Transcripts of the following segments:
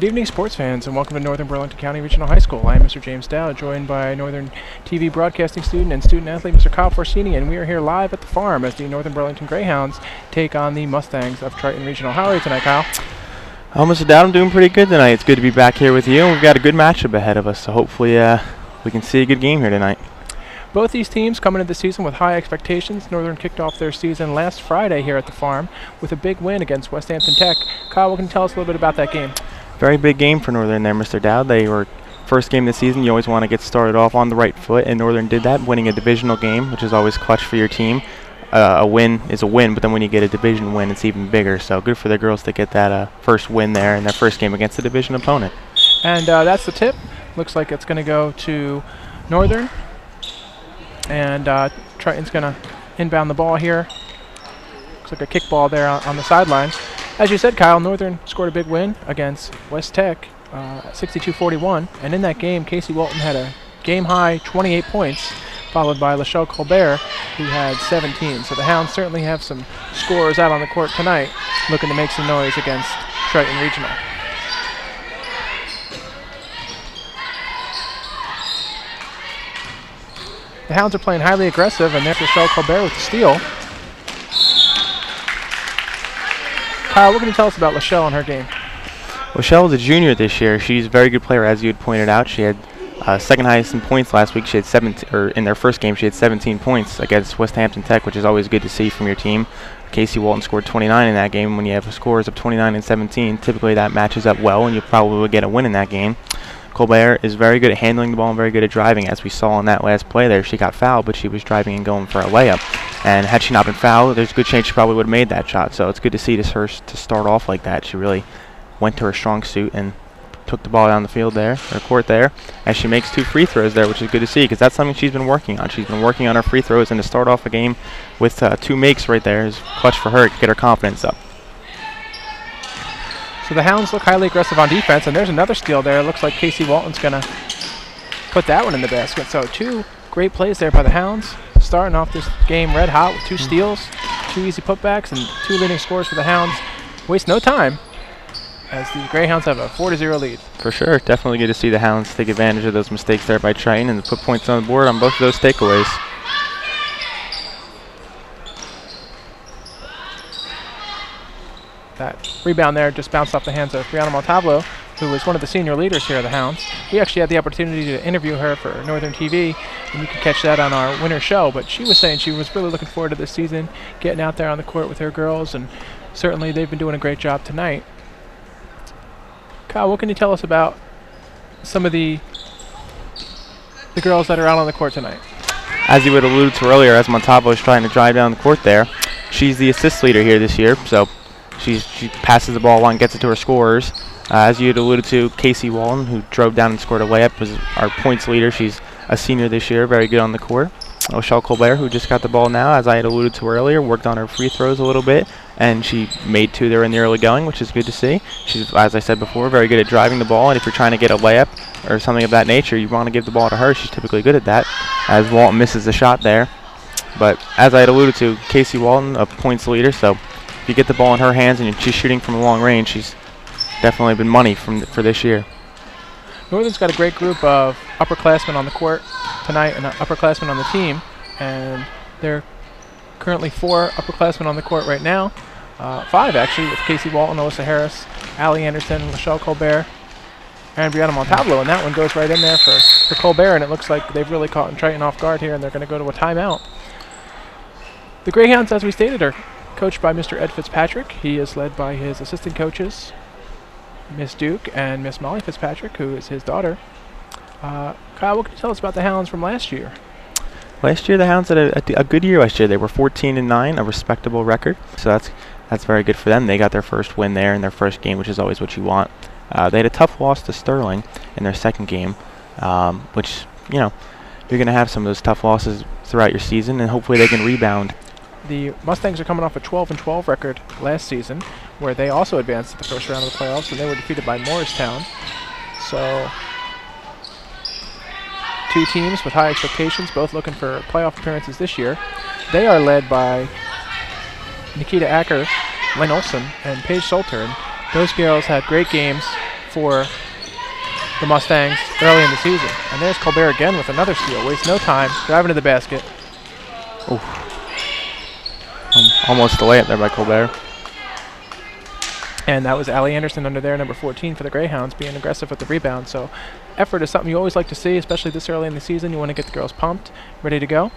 Good evening, sports fans, and welcome to Northern Burlington County Regional High School. I am Mr. James Dowd, joined by Northern TV broadcasting student and student-athlete Mr. Kyle Forcini, and we are here live at the farm as the Northern Burlington Greyhounds take on the Mustangs of Triton Regional. How are you tonight, Kyle? Oh, Mr. Dowd, I'm doing pretty good tonight. It's good to be back here with you, and we've got a good matchup ahead of us, so hopefully we can see a good game here tonight. Both these teams coming into the season with high expectations. Northern kicked off their season last Friday here at the farm with a big win against Westhampton Tech. Kyle, what can you tell us a little bit about that game? Very big game for Northern there, Mr. Dowd. They were first game of the season. You always want to get started off on the right foot, and Northern did that, winning a divisional game, which is always clutch for your team. A win is a win, but then when you get a division win, it's even bigger. So good for the girls to get that first win there in their first game against a division opponent. And that's the tip. Looks like it's going to go to Northern. And Triton's going to inbound the ball here. Looks like a kickball there on the sideline. As you said, Kyle, Northern scored a big win against West Tech at 62-41. And in that game, Kacie Walton had a game-high 28 points, followed by LaChelle Colbert, who had 17. So the Hounds certainly have some scorers out on the court tonight, looking to make some noise against Triton Regional. The Hounds are playing highly aggressive, and there's LaChelle Colbert with the steal. Kyle, what can you tell us about LaChelle and her game? LaChelle is a junior this year. She's a very good player, as you had pointed out. She had second highest in points last week. She had 17, or in their first game, she had 17 points against Westhampton Tech, which is always good to see from your team. Kacie Walton scored 29 in that game. When you have scores of 29 and 17, typically that matches up well, and you probably would get a win in that game. Colbert is very good at handling the ball and very good at driving. As we saw in that last play there, she got fouled, but she was driving and going for a layup. And had she not been fouled, there's a good chance she probably would have made that shot. So it's good to see her to start off like that. She really went to her strong suit and took the ball down the field there, or court there, as she makes 2 free throws there, which is good to see because that's something she's been working on. She's been working on her free throws, and to start off a game with 2 makes right there is clutch for her to get her confidence up. So the Hounds look highly aggressive on defense, and there's another steal there. It looks like Kacie Walton's going to put that one in the basket. So 2 great plays there by the Hounds, starting off this game red hot with 2 steals, 2 easy putbacks, and 2 leading scores for the Hounds. Waste no time as the Greyhounds have a 4-0 lead. For sure. Definitely good to see the Hounds take advantage of those mistakes there by Triton and put points on the board on both of those takeaways. That rebound there just bounced off the hands of Brianna Montalvo, who is one of the senior leaders here at the Hounds. We actually had the opportunity to interview her for Northern TV, and you can catch that on our winter show. But she was saying she was really looking forward to this season, getting out there on the court with her girls, and certainly they've been doing a great job tonight. Kyle, what can you tell us about some of the girls that are out on the court tonight? As you had alluded to earlier, as Montalvo is trying to drive down the court there, she's the assist leader here this year, so she passes the ball along, gets it to her scorers. As you had alluded to, Kacie Walton, who drove down and scored a layup, was our points leader. She's a senior this year, very good on the court. LaChelle Colbert, who just got the ball now, as I had alluded to earlier, worked on her free throws a little bit, and she made 2 there in the early going, which is good to see. She's, as I said before, very good at driving the ball, and if you're trying to get a layup or something of that nature, you want to give the ball to her. She's typically good at that, as Walton misses the shot there. But as I had alluded to, Kacie Walton, a points leader, so if you get the ball in her hands and she's shooting from a long range, she's definitely been money for this year. Northern's got a great group of upperclassmen on the court tonight and upperclassmen on the team, and there are currently 4 upperclassmen on the court right now, 5 actually, with Kacie Walton, Alyssa Harris, Allie Anderson, LaChelle Colbert, and Brianna Montalvo, and that one goes right in there for Colbert, and it looks like they've really caught Triton off guard here, and they're going to go to a timeout. The Greyhounds, as we stated, are coached by Mr. Ed Fitzpatrick. He is led by his assistant coaches, Miss Duke and Miss Molly Fitzpatrick, who is his daughter. Kyle, what can you tell us about the Hounds from last year? Last year, the Hounds had a good year last year. They were 14-9, a respectable record. So that's very good for them. They got their first win there in their first game, which is always what you want. They had a tough loss to Sterling in their second game, which, you know, you're going to have some of those tough losses throughout your season, and hopefully they can rebound. The Mustangs are coming off a 12-12 record last season, where they also advanced to the first round of the playoffs, and they were defeated by Morristown. So 2 teams with high expectations, both looking for playoff appearances this year. They are led by Nikita Acker, Layne Olsen, and Paige Sauter. And those girls had great games for the Mustangs early in the season. And there's Colbert again with another steal. Wastes no time, driving to the basket. Oof. Almost a layup there by Colbert. And that was Allie Anderson under there, number 14 for the Greyhounds, being aggressive with the rebound. So effort is something you always like to see, especially this early in the season. You want to get the girls pumped, ready to go.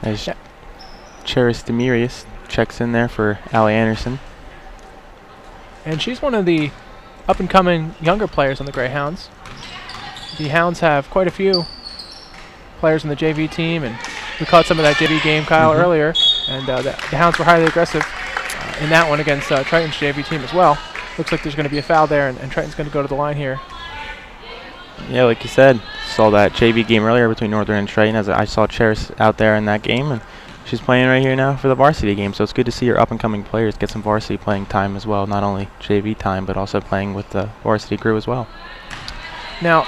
As Cheris Demirius checks in there for Allie Anderson. And she's one of the up-and-coming younger players on the Greyhounds. The Hounds have quite a few players in the JV team, and we caught some of that JV game, Kyle, earlier. And the Hounds were highly aggressive in that one against Triton's JV team as well. Looks like there's going to be a foul there, and Triton's going to go to the line here. Yeah, like you said, saw that JV game earlier between Northern and Triton. As I saw Cheris out there in that game, and she's playing right here now for the varsity game. So it's good to see your up-and-coming players get some varsity playing time as well. Not only JV time, but also playing with the varsity crew as well. Now,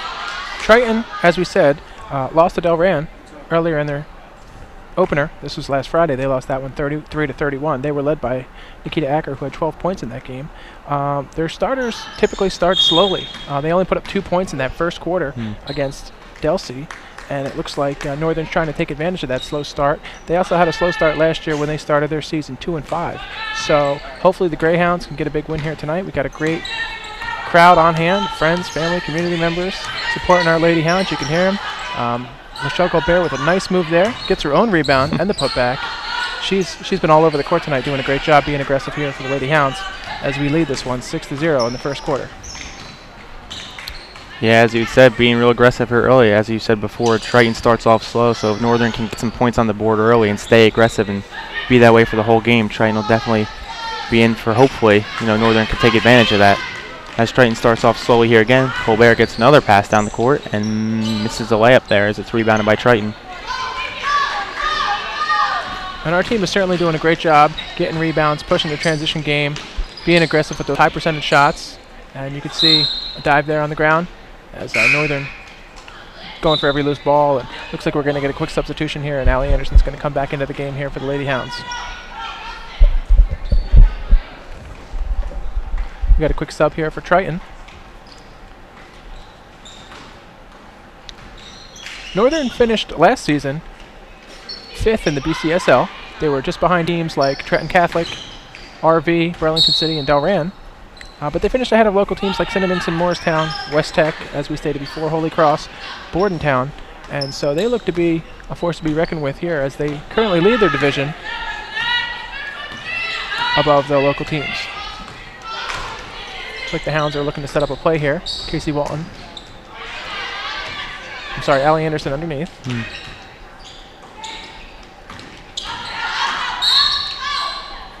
Triton, as we said, lost to Delran earlier in their opener. This was last Friday. They lost that one 33-31. They were led by Nikita Acker, who had 12 points in that game. Their starters typically start slowly. They only put up 2 points in that first quarter against Delsey, and it looks like Northern's trying to take advantage of that slow start. They also had a slow start last year when they started their season 2-5. So hopefully the Greyhounds can get a big win here tonight. We got a great crowd on hand, friends, family, community members supporting our Lady Hounds. You can hear them. LaChelle Colbert with a nice move there, gets her own rebound and the putback. She's been all over the court tonight, doing a great job being aggressive here for the Lady Hounds as we lead this one 6-0 in the first quarter. Yeah, as you said, being real aggressive here early. As you said before, Triton starts off slow, so if Northern can get some points on the board early and stay aggressive and be that way for the whole game, Triton will definitely be in for, hopefully, Northern can take advantage of that. As Triton starts off slowly here again, Colbert gets another pass down the court and misses a layup there as it's rebounded by Triton. And our team is certainly doing a great job getting rebounds, pushing the transition game, being aggressive with those high percentage shots. And you can see a dive there on the ground as Northern going for every loose ball. And looks like we're going to get a quick substitution here, and Allie Anderson's going to come back into the game here for the Lady Hounds. We got a quick sub here for Triton. Northern finished last season 5th in the BCSL. They were just behind teams like Trenton Catholic, RV, Burlington City, and Delran. But they finished ahead of local teams like Cinnamons and Morristown, West Tech, as we stated before, Holy Cross, Bordentown. And so they look to be a force to be reckoned with here as they currently lead their division above the local teams. Looks like the Hounds are looking to set up a play here. Kacie Walton. I'm sorry, Allie Anderson underneath.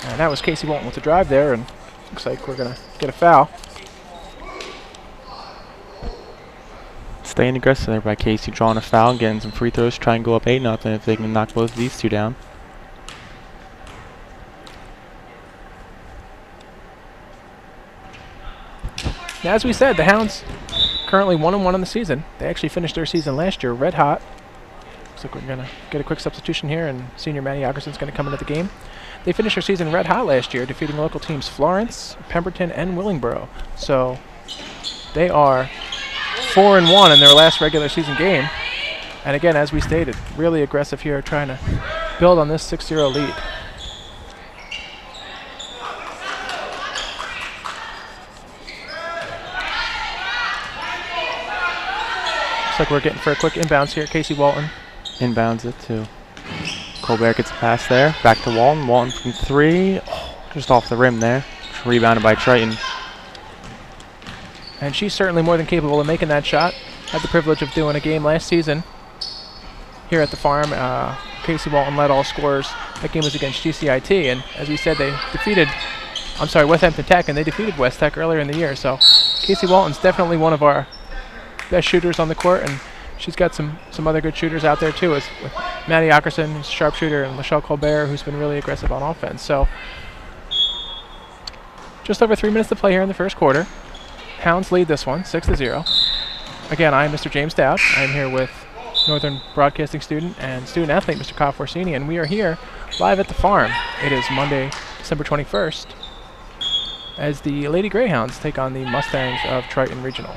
And that was Kacie Walton with the drive there, and looks like we're going to get a foul. Staying aggressive there by Kacie, drawing a foul, getting some free throws, try and go up 8-0 if they can knock both of these two down. Now, as we said, the Hounds currently 1-1 on the season. They actually finished their season last year red hot. Looks like we're going to get a quick substitution here, and senior Maddie Algerson's going to come into the game. They finished their season red hot last year, defeating local teams Florence, Pemberton, and Willingboro. So they are 4-1 in their last regular season game. And again, as we stated, really aggressive here, trying to build on this 6-0 lead. Looks like we're getting for a quick inbounds here. Kacie Walton inbounds it too. Colbert gets a pass there. Back to Walton. Walton from 3. Just off the rim there. Rebounded by Triton. And she's certainly more than capable of making that shot. Had the privilege of doing a game last season here at the farm. Kacie Walton led all scorers. That game was against GCIT. And as we said, they defeated, Westhampton Tech, and they defeated West Tech earlier in the year. So Kacie Walton's definitely one of our best shooters on the court, and she's got some other good shooters out there too, as with Maddie Ackerson, who's a sharpshooter, and LaChelle Colbert, who's been really aggressive on offense. So just over 3 minutes to play here in the first quarter. Hounds lead this one 6-0. Again, I'm Mr. James Dowd. I'm here with Northern Broadcasting student and student athlete Mr. Kyle Forcini, and we are here live at the farm. It is Monday, December 21st, as the Lady Greyhounds take on the Mustangs of Triton Regional.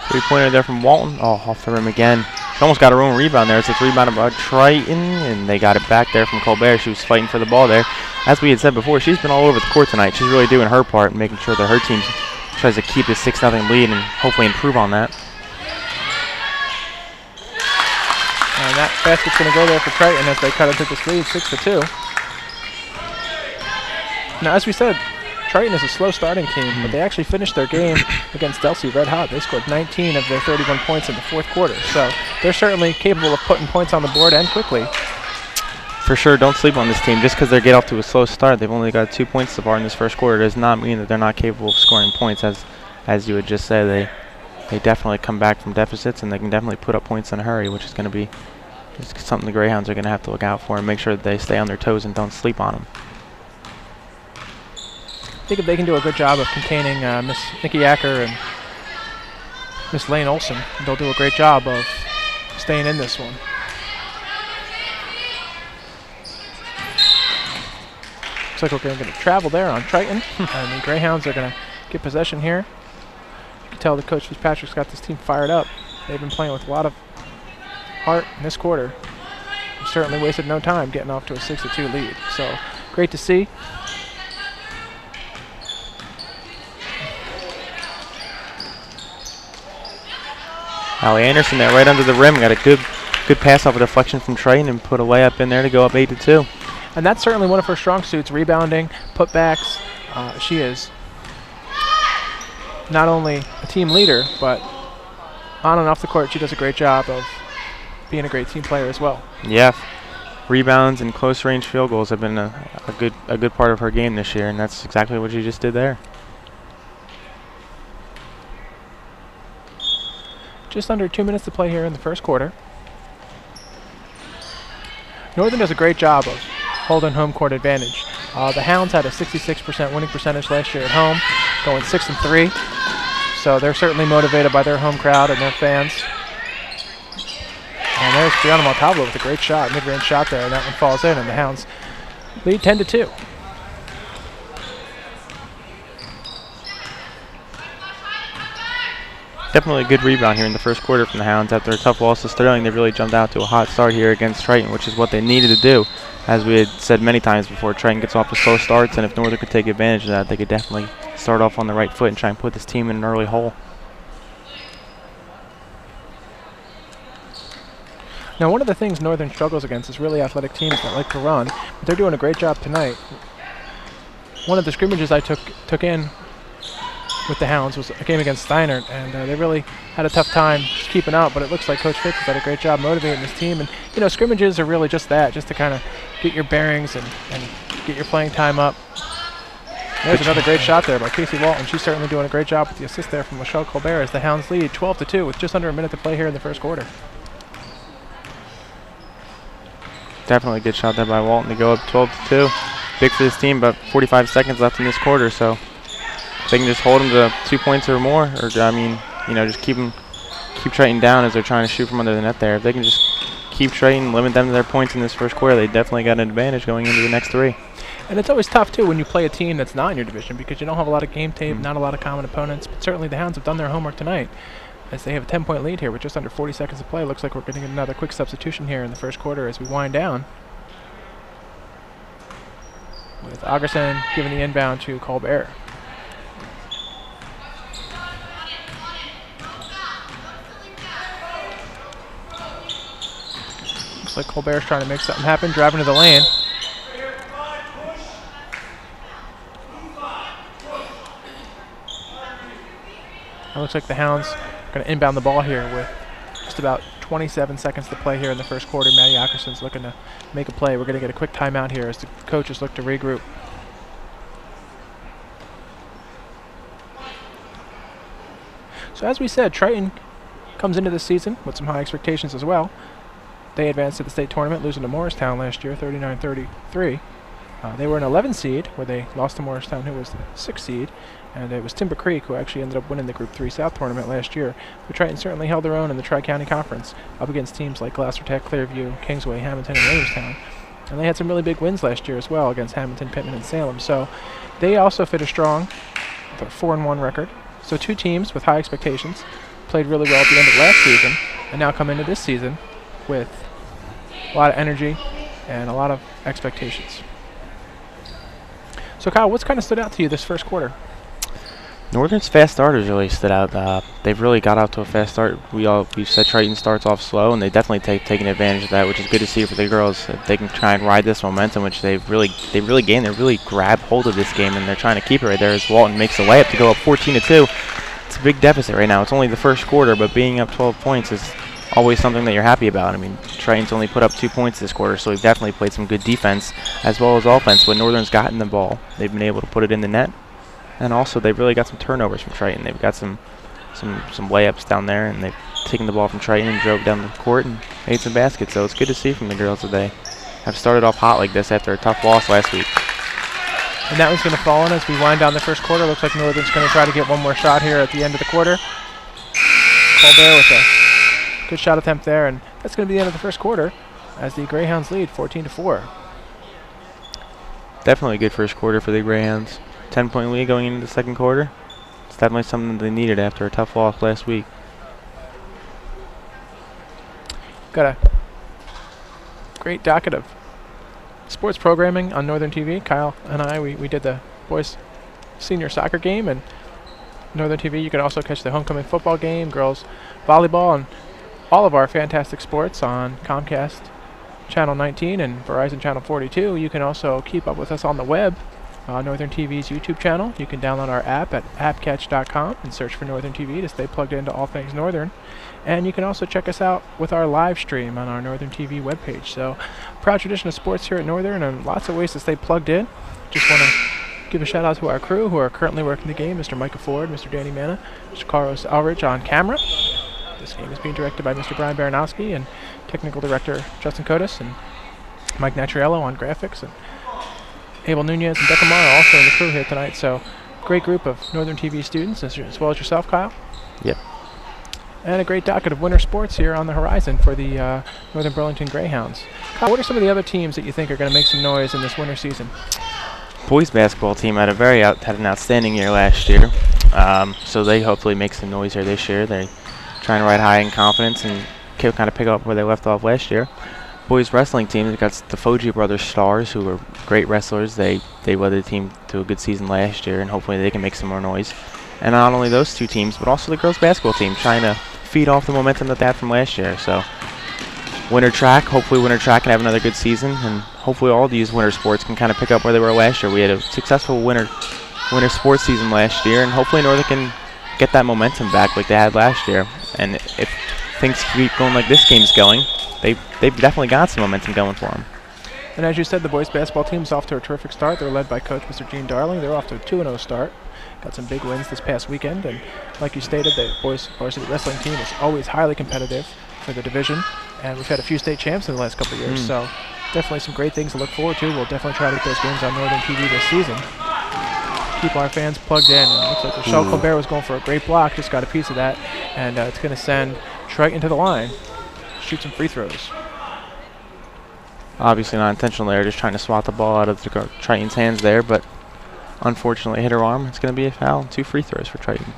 Three-pointer there from Walton. Oh, off the rim again. She almost got her own rebound there. It's rebounded by Triton, and they got it back there from Colbert. She was fighting for the ball there. As we had said before, she's been all over the court tonight. She's really doing her part and making sure that her team tries to keep the 6-0 lead and hopefully improve on that. And that basket's going to go there for Triton as they cut into this lead, 6-2. Now, as we said, Triton is a slow starting team, but they actually finished their game against Delsey red hot. They scored 19 of their 31 points in the fourth quarter. So they're certainly capable of putting points on the board and quickly. For sure, don't sleep on this team. Just because they get off to a slow start, they've only got 2 points so far in this first quarter, does not mean that they're not capable of scoring points. As you would just say, they definitely come back from deficits, and they can definitely put up points in a hurry, which is going to be just something the Greyhounds are going to have to look out for and make sure that they stay on their toes and don't sleep on them. I think if they can do a good job of containing Miss Nikki Acker and Miss Layne Olsen, they'll do a great job of staying in this one. Looks like we're going to travel there on Triton, and the Greyhounds are going to get possession here. You can tell that Coach Fitzpatrick's got this team fired up. They've been playing with a lot of heart in this quarter. They've certainly wasted no time getting off to a 6-2 lead. So great to see. Allie Anderson there right under the rim. Got a good pass off a deflection from Triton and put a layup in there to go up 8-2. And that's certainly one of her strong suits, rebounding, putbacks. She is not only a team leader, but on and off the court, she does a great job of being a great team player as well. Yeah, rebounds and close range field goals have been a good part of her game this year, and that's exactly what she just did there. Just under 2 minutes to play here in the first quarter. Northern does a great job of holding home court advantage. The Hounds had a 66% winning percentage last year at home, going 6-3. So they're certainly motivated by their home crowd and their fans. And there's Brianna Montalvo with a great shot, mid-range shot there, and that one falls in, and the Hounds lead 10-2. Definitely a good rebound here in the first quarter from the Hounds. After a tough loss to Sterling, they really jumped out to a hot start here against Triton, which is what they needed to do. As we had said many times before, Triton gets off to slow starts, and if Northern could take advantage of that, they could definitely start off on the right foot and try and put this team in an early hole. Now, one of the things Northern struggles against is really athletic teams that like to run, but they're doing a great job tonight. One of the scrimmages I took in with the Hounds was a game against Steiner, and they really had a tough time just keeping up, but it looks like Coach Fitz has done a great job motivating this team. And, you know, scrimmages are really just that, just to kind of get your bearings and get your playing time up. There's another great shot there by Kacie Walton. She's certainly doing a great job with the assist there from LaChelle Colbert as the Hounds lead 12-2 with just under a minute to play here in the first quarter. Definitely a good shot there by Walton to go up 12-2. Big for this team, about 45 seconds left in this quarter, so if they can just hold them to 2 points or more, or I mean, you know, just keep Triton down as they're trying to shoot from under the net there. If they can just keep Triton, limit them to their points in this first quarter, they definitely got an advantage going into the next three. And it's always tough, too, when you play a team that's not in your division because you don't have a lot of game tape, not a lot of common opponents. But certainly the Hounds have done their homework tonight as they have a 10-point lead here with just under 40 seconds to play. Looks like we're going to get another quick substitution here in the first quarter as we wind down, with Augerson giving the inbound to Colbert. Looks like Colbert's trying to make something happen, driving to the lane. It looks like the Hounds are going to inbound the ball here with just about 27 seconds to play here in the first quarter. Maddie Augerson's looking to make a play. We're going to get a quick timeout here as the coaches look to regroup. So as we said, Triton comes into this season with some high expectations as well. They advanced to the state tournament, losing to Morristown last year, 39-33. They were an 11 seed, where they lost to Morristown, who was the 6th seed. And it was Timber Creek who actually ended up winning the Group 3 South tournament last year. But Triton certainly held their own in the Tri-County Conference up against teams like Gloucester Tech, Clearview, Kingsway, Hamilton, and Williamstown. And they had some really big wins last year as well against Hamilton, Pittman, and Salem. So they also finished strong with a 4-1 record. So two teams with high expectations played really well at the end of last season and now come into this season with a lot of energy and a lot of expectations. So Kyle, what's kind of stood out to you this first quarter? Northern's fast starters really stood out. They've really got out to a fast start. We've said Triton starts off slow, and they definitely taken advantage of that, which is good to see for the girls. If they can try and ride this momentum, which they've really gained. They really grabbed hold of this game, and they're trying to keep it right there as Walton makes a layup to go up 14-2. It's a big deficit right now. It's only the first quarter, but being up 12 points is always something that you're happy about. I mean, Triton's only put up 2 points this quarter, so we've definitely played some good defense as well as offense. When Northern's gotten the ball, they've been able to put it in the net. And also, they've really got some turnovers from Triton. They've got some layups down there, and they've taken the ball from Triton and drove down the court and made some baskets. So it's good to see from the girls that they have started off hot like this after a tough loss last week. And that one's going to fall in as we wind down the first quarter. Looks like Northern's going to try to get one more shot here at the end of the quarter. Colbert with a good shot attempt there, and that's going to be the end of the first quarter as the Greyhounds lead 14-4. Definitely a good first quarter for the Greyhounds. 10-point lead going into the second quarter. It's definitely something they needed after a tough loss last week. Got a great docket of sports programming on Northern TV. Kyle and I, we did the boys senior soccer game, and Northern TV you can also catch the homecoming football game, girls volleyball, and all of our fantastic sports on Comcast Channel 19 and Verizon Channel 42. You can also keep up with us on the web. Northern TV's YouTube channel. You can download our app at appcatch.com and search for Northern TV to stay plugged into all things Northern. And you can also check us out with our live stream on our Northern TV webpage. So, proud tradition of sports here at Northern and lots of ways to stay plugged in. Just want to give a shout out to our crew who are currently working the game, Mr. Micah Ford, Mr. Danny Manna, Mr. Carlos Elridge on camera. This game is being directed by Mr. Brian Baranowski and technical director Justin Cotis and Mike Naturello on graphics, and Abel Nunez and Decamar are also in the crew here tonight. So, great group of Northern TV students, as well as yourself, Kyle. Yep. And a great docket of winter sports here on the horizon for the Northern Burlington Greyhounds. Kyle, what are some of the other teams that you think are going to make some noise in this winter season? Boys basketball team had an outstanding year last year, so they hopefully make some noise here this year. They're trying to ride high in confidence and kind of pick up where they left off last year. Boys wrestling team, they've got the Foji brothers stars, who are great wrestlers. They led the team to a good season last year, and hopefully they can make some more noise. And not only those two teams, but also the girls basketball team, trying to feed off the momentum that they had from last year. So hopefully winter track can have another good season, and hopefully all these winter sports can kind of pick up where they were last year. We had a successful winter sports season last year, and hopefully Northern can get that momentum back like they had last year. And if things keep going like this game's going, they've definitely got some momentum going for them. And as you said, the boys basketball team is off to a terrific start. They're led by Coach Mr. Gene Darling. They're off to a 2-0 start. Got some big wins this past weekend, and like you stated, the boys varsity wrestling team is always highly competitive for the division, and we've had a few state champs in the last couple of years, so definitely some great things to look forward to. We'll definitely try to get those games on Northern TV this season. Keep our fans plugged in. And it looks like LaChelle Colbert was going for a great block, just got a piece of that, and it's going to send Triton to the line. Shoot some free throws. Obviously not intentional there, just trying to swat the ball out of the Triton's hands there, but unfortunately hit her arm. It's going to be a foul. 2 free throws for Triton.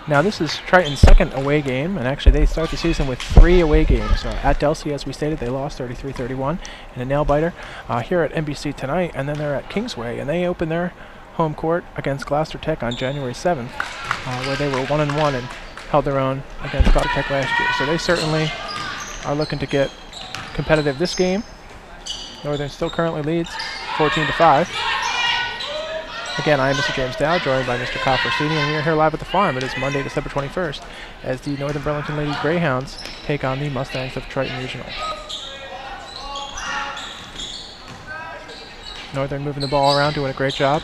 Now this is Triton's second away game, and actually they start the season with 3 away games. At Delsey, as we stated, they lost 33-31 in a nail-biter. Here at NBC tonight, and then they're at Kingsway, and they open their home court against Gloucester Tech on January 7th, where they were 1-1 and held their own against Gloucester Tech last year. So they certainly are looking to get competitive this game. Northern still currently leads 14-5. Again, I am Mr. James Dowd, joined by Mr. Kyle Forcini, and we are here live at the farm. It is Monday, December 21st, as the Northern Burlington Lady Greyhounds take on the Mustangs of Triton Regional. Northern moving the ball around, doing a great job,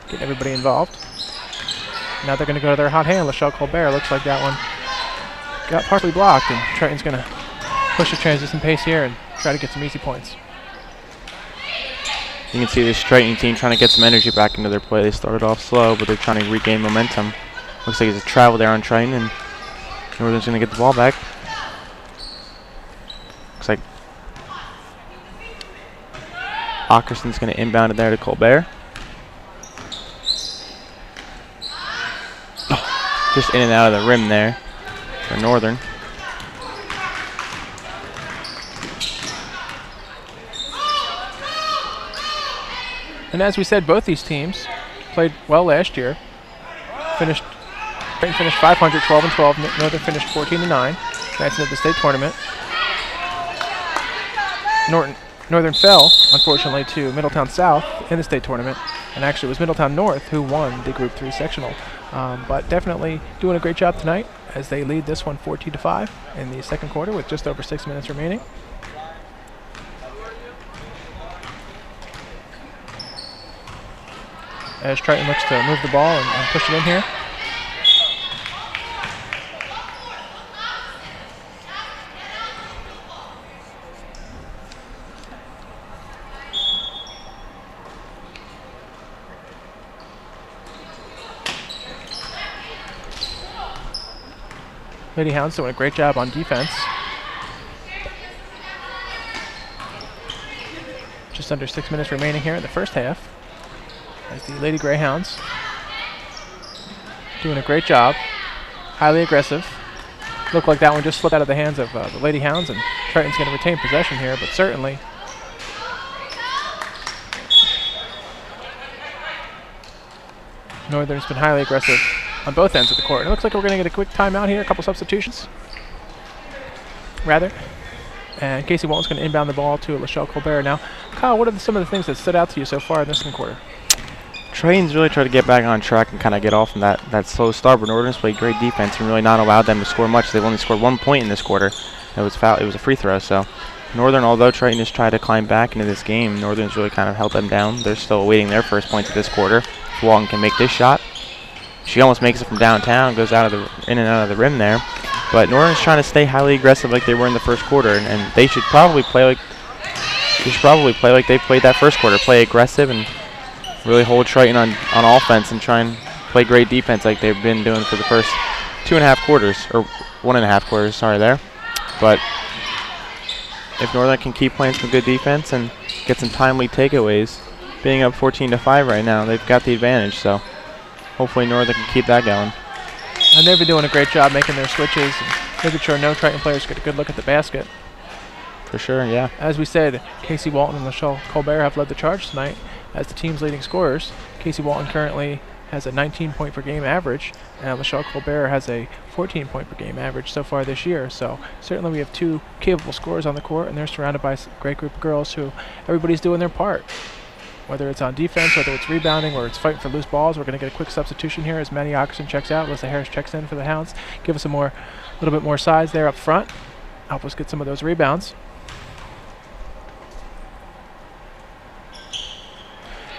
getting everybody involved. Now they're going to go to their hot hand. LaChelle Colbert, looks like that one got partially blocked, and Triton's going to push the transition pace here and try to get some easy points. You can see this Triton team trying to get some energy back into their play. They started off slow, but they're trying to regain momentum. Looks like it's a travel there on Triton, and Northern's going to get the ball back. Looks like Åkerson's going to inbound it there to Colbert. Oh, just in and out of the rim there for Northern. And as we said, both these teams played well last year. Triton finished 500, 12-12. Northern finished 14-9. That's into the state tournament. Northern fell, unfortunately, to Middletown South in the state tournament. And actually, it was Middletown North who won the Group 3 sectional. But definitely doing a great job tonight as they lead this one 14-5 in the second quarter with just over 6 minutes remaining. As Triton looks to move the ball and push it in here. Lady Hounds doing a great job on defense. Just under 6 minutes remaining here in the first half. As the Lady Greyhounds doing a great job, highly aggressive. Looked like that one just slipped out of the hands of the Lady Hounds, and Triton's going to retain possession here, but certainly Northern's been highly aggressive on both ends of the court. And it looks like we're going to get a quick timeout here, a couple substitutions, rather. And Kacie Walton's going to inbound the ball to LaChelle Colbert. Now, Kyle, what are some of the things that stood out to you so far in this second quarter? Triton's really tried to get back on track and kind of get off from that slow start, but Northern's played great defense and really not allowed them to score much. They've only scored 1 point in this quarter. It was a free throw, so Northern, although Triton has tried to climb back into this game, Northern's really kind of held them down. They're still awaiting their first points of this quarter. If Walton can make this shot, she almost makes it from downtown, goes in and out of the rim there. But Northern's trying to stay highly aggressive like they were in the first quarter, and they should probably play like they played that first quarter. Play aggressive and really hold Triton on offense and try and play great defense like they've been doing for the first 2.5 quarters, or 1.5 quarters, sorry there. But if Northern can keep playing some good defense and get some timely takeaways, being up 14-5 right now, they've got the advantage. So hopefully Northern can keep that going. And they've been doing a great job making their switches and making sure no Triton players get a good look at the basket. For sure, yeah. As we said, Kacie Walton and LaChelle Colbert have led the charge tonight as the team's leading scorers. Kacie Walton currently has a 19-point-per-game average, and LaChelle Colbert has a 14-point-per-game average so far this year. So certainly we have two capable scorers on the court, and they're surrounded by a great group of girls who everybody's doing their part. Whether it's on defense, whether it's rebounding, or it's fighting for loose balls. We're going to get a quick substitution here as Manny Åkerson checks out. Alyssa Harris checks in for the Hounds. Give us a little bit more size there up front. Help us get some of those rebounds.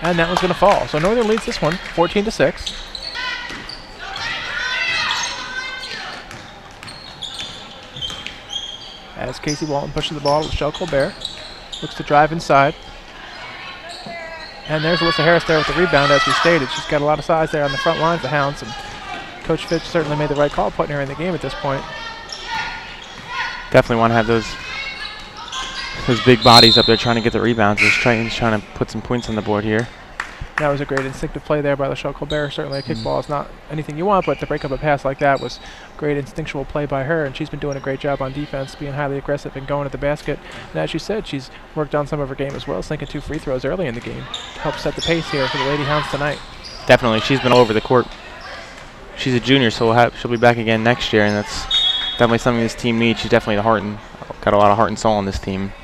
And that one's going to fall. So Northern leads this one 14-6. As Kacie Walton pushes the ball to LaChelle Colbert. Looks to drive inside. And there's Alyssa Harris there with the rebound, as we stated. She's got a lot of size there on the front lines of the Hounds. And Coach Fitch certainly made the right call putting her in the game at this point. Definitely want to have those big bodies up there trying to get the rebounds. As Triton's trying to put some points on the board here. That was a great instinctive play there by LaChelle Colbert. Certainly a kickball is not anything you want, but to break up a pass like that was great instinctual play by her, and she's been doing a great job on defense, being highly aggressive and going at the basket. And as you said, she's worked on some of her game as well, sinking 2 free throws early in the game to help set the pace here for the Lady Hounds tonight. Definitely. She's been all over the court. She's a junior, so she'll be back again next year, and that's definitely something this team needs. She's definitely got a lot of heart and soul on this team.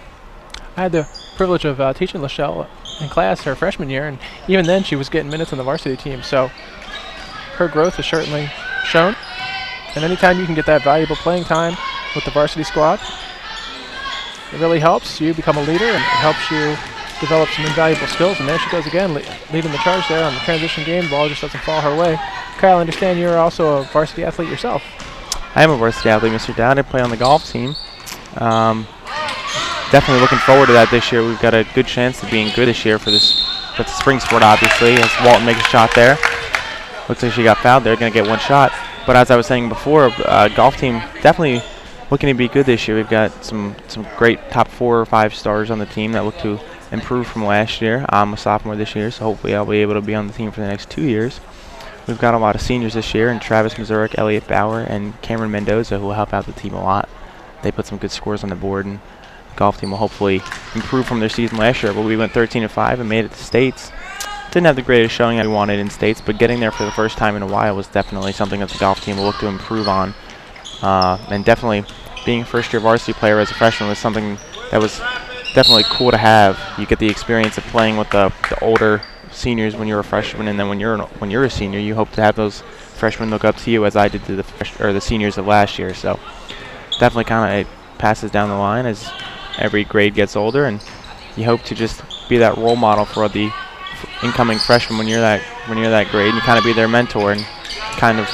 I had the privilege of teaching LaChelle in class her freshman year, and even then she was getting minutes on the varsity team, so her growth is certainly shown. And anytime you can get that valuable playing time with the varsity squad, it really helps you become a leader, and it helps you develop some invaluable skills. And there she goes again, leading the charge there on the transition game. The ball just doesn't fall her way. Kyle, I understand you're also a varsity athlete yourself. I am a varsity athlete, Mr. Dowd. I play on the golf team. Definitely looking forward to that this year. We've got a good chance of being good this year for this. That's a spring sport, obviously, as Walton makes a shot there. Looks like she got fouled there, going to get one shot. But as I was saying before, golf team definitely looking to be good this year. We've got some great top 4 or 5 stars on the team that look to improve from last year. I'm a sophomore this year, so hopefully I'll be able to be on the team for the next 2 years. We've got a lot of seniors this year, and Travis Mazurek, Elliot Bauer, and Cameron Mendoza, who will help out the team a lot. They put some good scores on the board, and the golf team will hopefully improve from their season last year. But we went 13-5 and made it to states. Didn't have the greatest showing that we wanted in states, but getting there for the first time in a while was definitely something that the golf team will look to improve on. And definitely being a first-year varsity player as a freshman was something that was definitely cool to have. You get the experience of playing with the older seniors when you're a freshman, and then when you're a senior, you hope to have those freshmen look up to you, as I did to the seniors of last year. So definitely kind of it passes down the line as every grade gets older, and you hope to just be that role model for the incoming freshmen when you're that grade, and you kind of be their mentor and kind of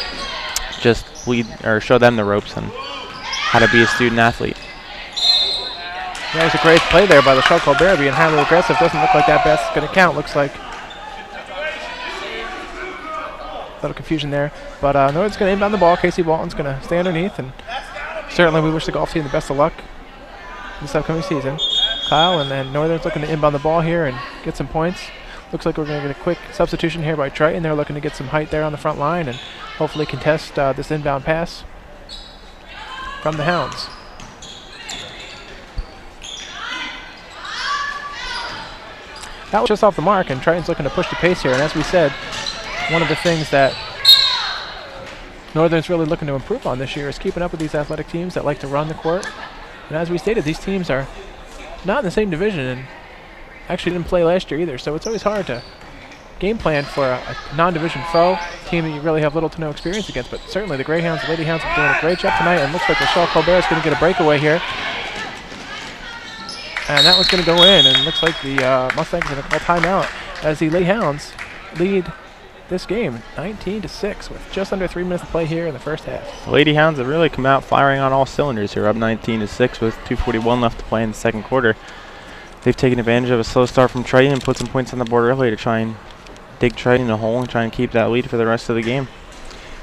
just lead or show them the ropes and how to be a student athlete. That was a great play there by LaChelle Colbert, being highly aggressive. Doesn't look like that basket's going to count. Looks like a little confusion there. But Northern's going to inbound the ball. Kacie Walton's going to stay underneath, and certainly we wish the golf team the best of luck this upcoming season. Kyle, and then Northern's looking to inbound the ball here and get some points. Looks like we're going to get a quick substitution here by Triton. They're looking to get some height there on the front line and hopefully contest this inbound pass from the Hounds. That was just off the mark, and Triton's looking to push the pace here. And as we said, one of the things that Northern's really looking to improve on this year is keeping up with these athletic teams that like to run the court. And as we stated, these teams are not in the same division and actually didn't play last year either, so it's always hard to game plan for a non-division foe, team that you really have little to no experience against. But certainly the Greyhounds, the Lady Hounds are doing a great job tonight, and looks like LaChelle Colbert is going to get a breakaway here. And that one's going to go in, and looks like the Mustangs are going to call timeout as the Lady Hounds lead this game 19-6 with just under 3 minutes to play here in the first half. The Lady Hounds have really come out firing on all cylinders here, up 19-6 with 2:41 left to play in the second quarter. They've taken advantage of a slow start from Triton and put some points on the board early to try and dig Triton in a hole and try and keep that lead for the rest of the game.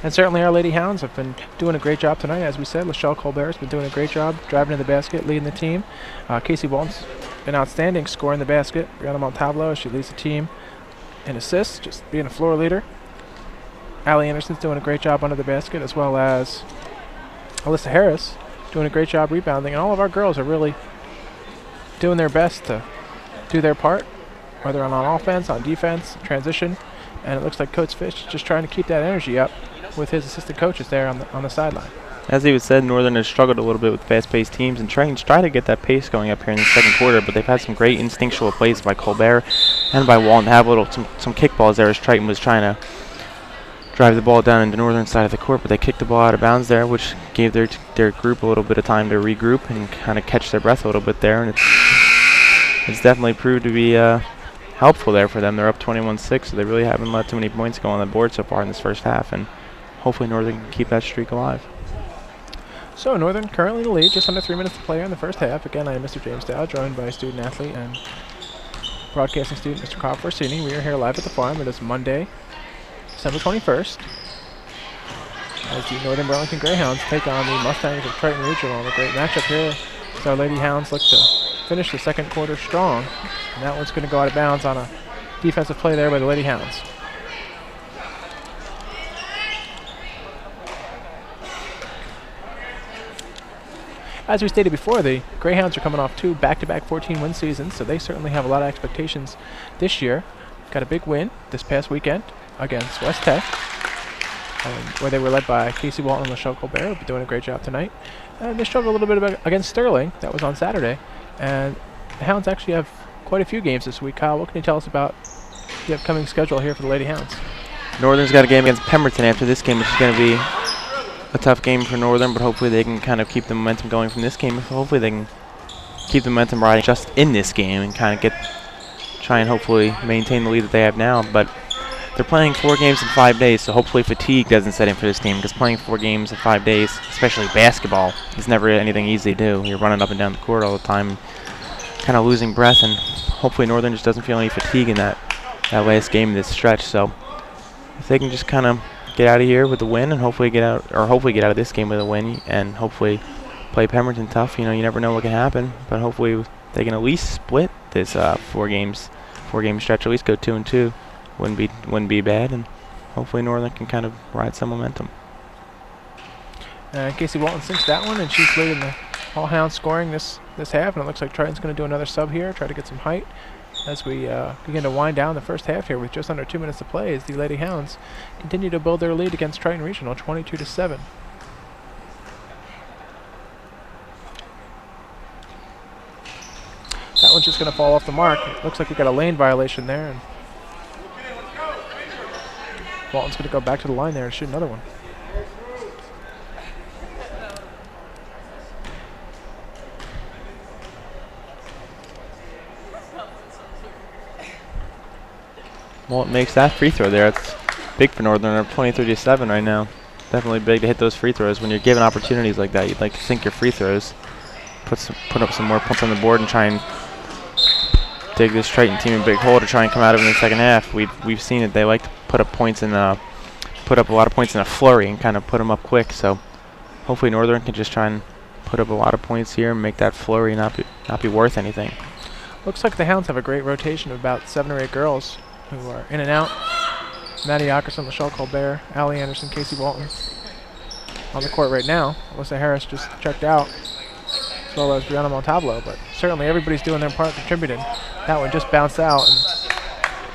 And certainly our Lady Hounds have been doing a great job tonight. As we said, LaChelle Colbert has been doing a great job driving to the basket, leading the team. Kacie Walton's been outstanding, scoring the basket. Brianna Montalvo, she leads the team in assists, just being a floor leader. Allie Anderson's doing a great job under the basket, as well as Alyssa Harris doing a great job rebounding. And all of our girls are really doing their best to do their part, whether on offense, on defense, transition. And it looks like Coach Fish is just trying to keep that energy up with his assistant coaches there on the sideline. As he was said, Northern has struggled a little bit with fast-paced teams, and Triton's trying to get that pace going up here in the second quarter, but they've had some great instinctual plays by Colbert and by Walton to have some kickballs there as Triton was trying to drive the ball down into the Northern side of the court, but they kicked the ball out of bounds there, which gave their group a little bit of time to regroup and kind of catch their breath a little bit there, and it's definitely proved to be helpful there for them. They're up 21-6, so they really haven't let too many points go on the board so far in this first half, and hopefully Northern can keep that streak alive. So Northern currently in the lead, just under 3 minutes to play in the first half. Again, I am Mr. James Dowd, joined by student athlete and broadcasting student Mr. Carl Forcini. We are here live at the farm. It is Monday, December 21st, as the Northern Burlington Greyhounds take on the Mustangs of Triton Regional in a great matchup here. So our Lady Hounds look to finish the second quarter strong, and that one's going to go out of bounds on a defensive play there by the Lady Hounds. As we stated before, the Greyhounds are coming off 2 back-to-back 14-win seasons, so they certainly have a lot of expectations this year. Got a big win this past weekend against West Tech, where they were led by Kacie Walton and LaChelle Colbert, who've been doing a great job tonight. And they struggled a little bit against Sterling. That was on Saturday. And the Hounds actually have quite a few games this week. Kyle, what can you tell us about the upcoming schedule here for the Lady Hounds? Northern's got a game against Pemberton after this game, which is going to be a tough game for Northern, but hopefully they can kind of keep the momentum going from this game. Hopefully they can keep the momentum riding just in this game and kind of try and hopefully maintain the lead that they have now. But they're playing 4 games in 5 days, so hopefully fatigue doesn't set in for this team, because playing 4 games in 5 days, especially basketball, is never anything easy to do. You're running up and down the court all the time, kind of losing breath, and hopefully Northern just doesn't feel any fatigue in that last game of this stretch. So if they can just kind of get out of here with a win and hopefully get out of this game with a win and hopefully play Pemberton tough. You know, you never know what can happen, but hopefully they can at least split this four-game stretch. At least go 2-2. Wouldn't be bad, and hopefully Northern can kind of ride some momentum. Kacie Walton sinks that one, and she's leading the All Hounds scoring this half, and it looks like Triton's going to do another sub here, try to get some height as we begin to wind down the first half here with just under 2 minutes to play as the Lady Hounds continue to build their lead against Triton Regional, 22-7. That one's just going to fall off the mark. Looks like we got a Layne violation there, and Walton's going to go back to the line there and shoot another one. Walton makes that free throw there. It's big for Northern. They're 23-7 right now. Definitely big to hit those free throws. When you're given opportunities like that, you'd like to sink your free throws, put up some more points on the board, and try and dig this Triton team a big hole to try and come out of it in the second half. We've seen it. They like to put up points in put up a lot of points in a flurry and kind of put them up quick. So hopefully Northern can just try and put up a lot of points here and make that flurry not be worth anything. Looks like the Hounds have a great rotation of about 7 or 8 girls who are in and out. Maddie Ockerson, LaChelle Colbert, Allie Anderson, Kacie Walton on the court right now. Alyssa Harris just checked out, as well as Brianna Montalvo, but certainly everybody's doing their part contributing. That one just bounced out, and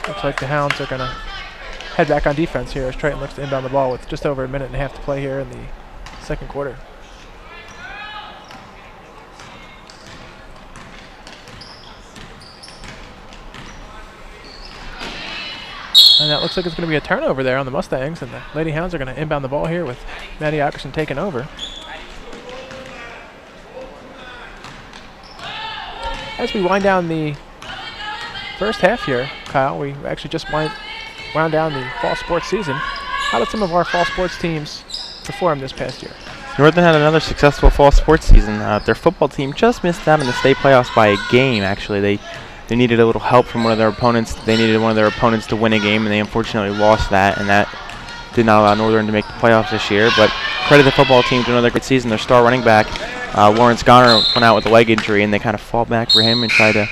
looks like the Hounds are going to head back on defense here as Triton looks to inbound the ball with just over a minute and a half to play here in the second quarter. And that looks like it's going to be a turnover there on the Mustangs, and the Lady Hounds are going to inbound the ball here with Maddie Ockerson taking over. As we wind down the first half here, Kyle, we actually just wound down the fall sports season. How did some of our fall sports teams perform this past year? Northern had another successful fall sports season. Their football team just missed out in the state playoffs by a game, actually. They needed a little help from one of their opponents. They needed one of their opponents to win a game, and they unfortunately lost that, and that did not allow Northern to make the playoffs this year. But credit the football team to another great season. Their star running back, Lawrence Garner, went out with a leg injury, and they kind of fought back for him and tried to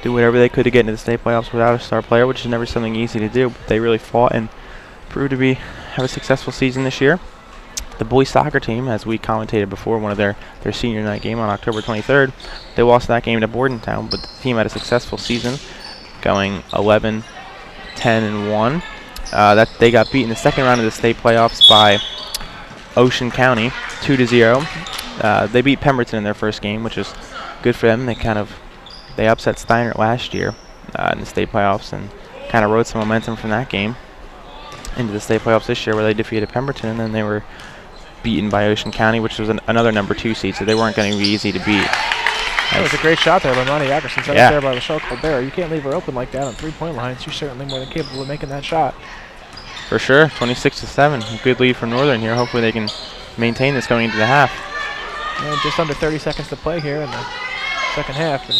do whatever they could to get into the state playoffs without a star player, which is never something easy to do. But they really fought and proved to have a successful season this year. The boys soccer team, as we commentated before, one of their senior night game on October 23rd, they lost that game to Bordentown, but the team had a successful season, going 11-10-1. That they got beat in the second round of the state playoffs by Ocean County, 2-0. They beat Pemberton in their first game, which is good for them. They upset Steiner last year in the state playoffs and kind of rode some momentum from that game into the state playoffs this year, where they defeated Pemberton, and then they were beaten by Ocean County, which was another number 2 seed, so they weren't going to be easy to beat. That was a great shot there by Monty Ackerson, set up there by LaChelle Colbert. You can't leave her open like that on three-point line. She's certainly more than capable of making that shot. For sure, 26-7. Good lead for Northern here. Hopefully they can maintain this going into the half. And just under 30 seconds to play here in the second half. And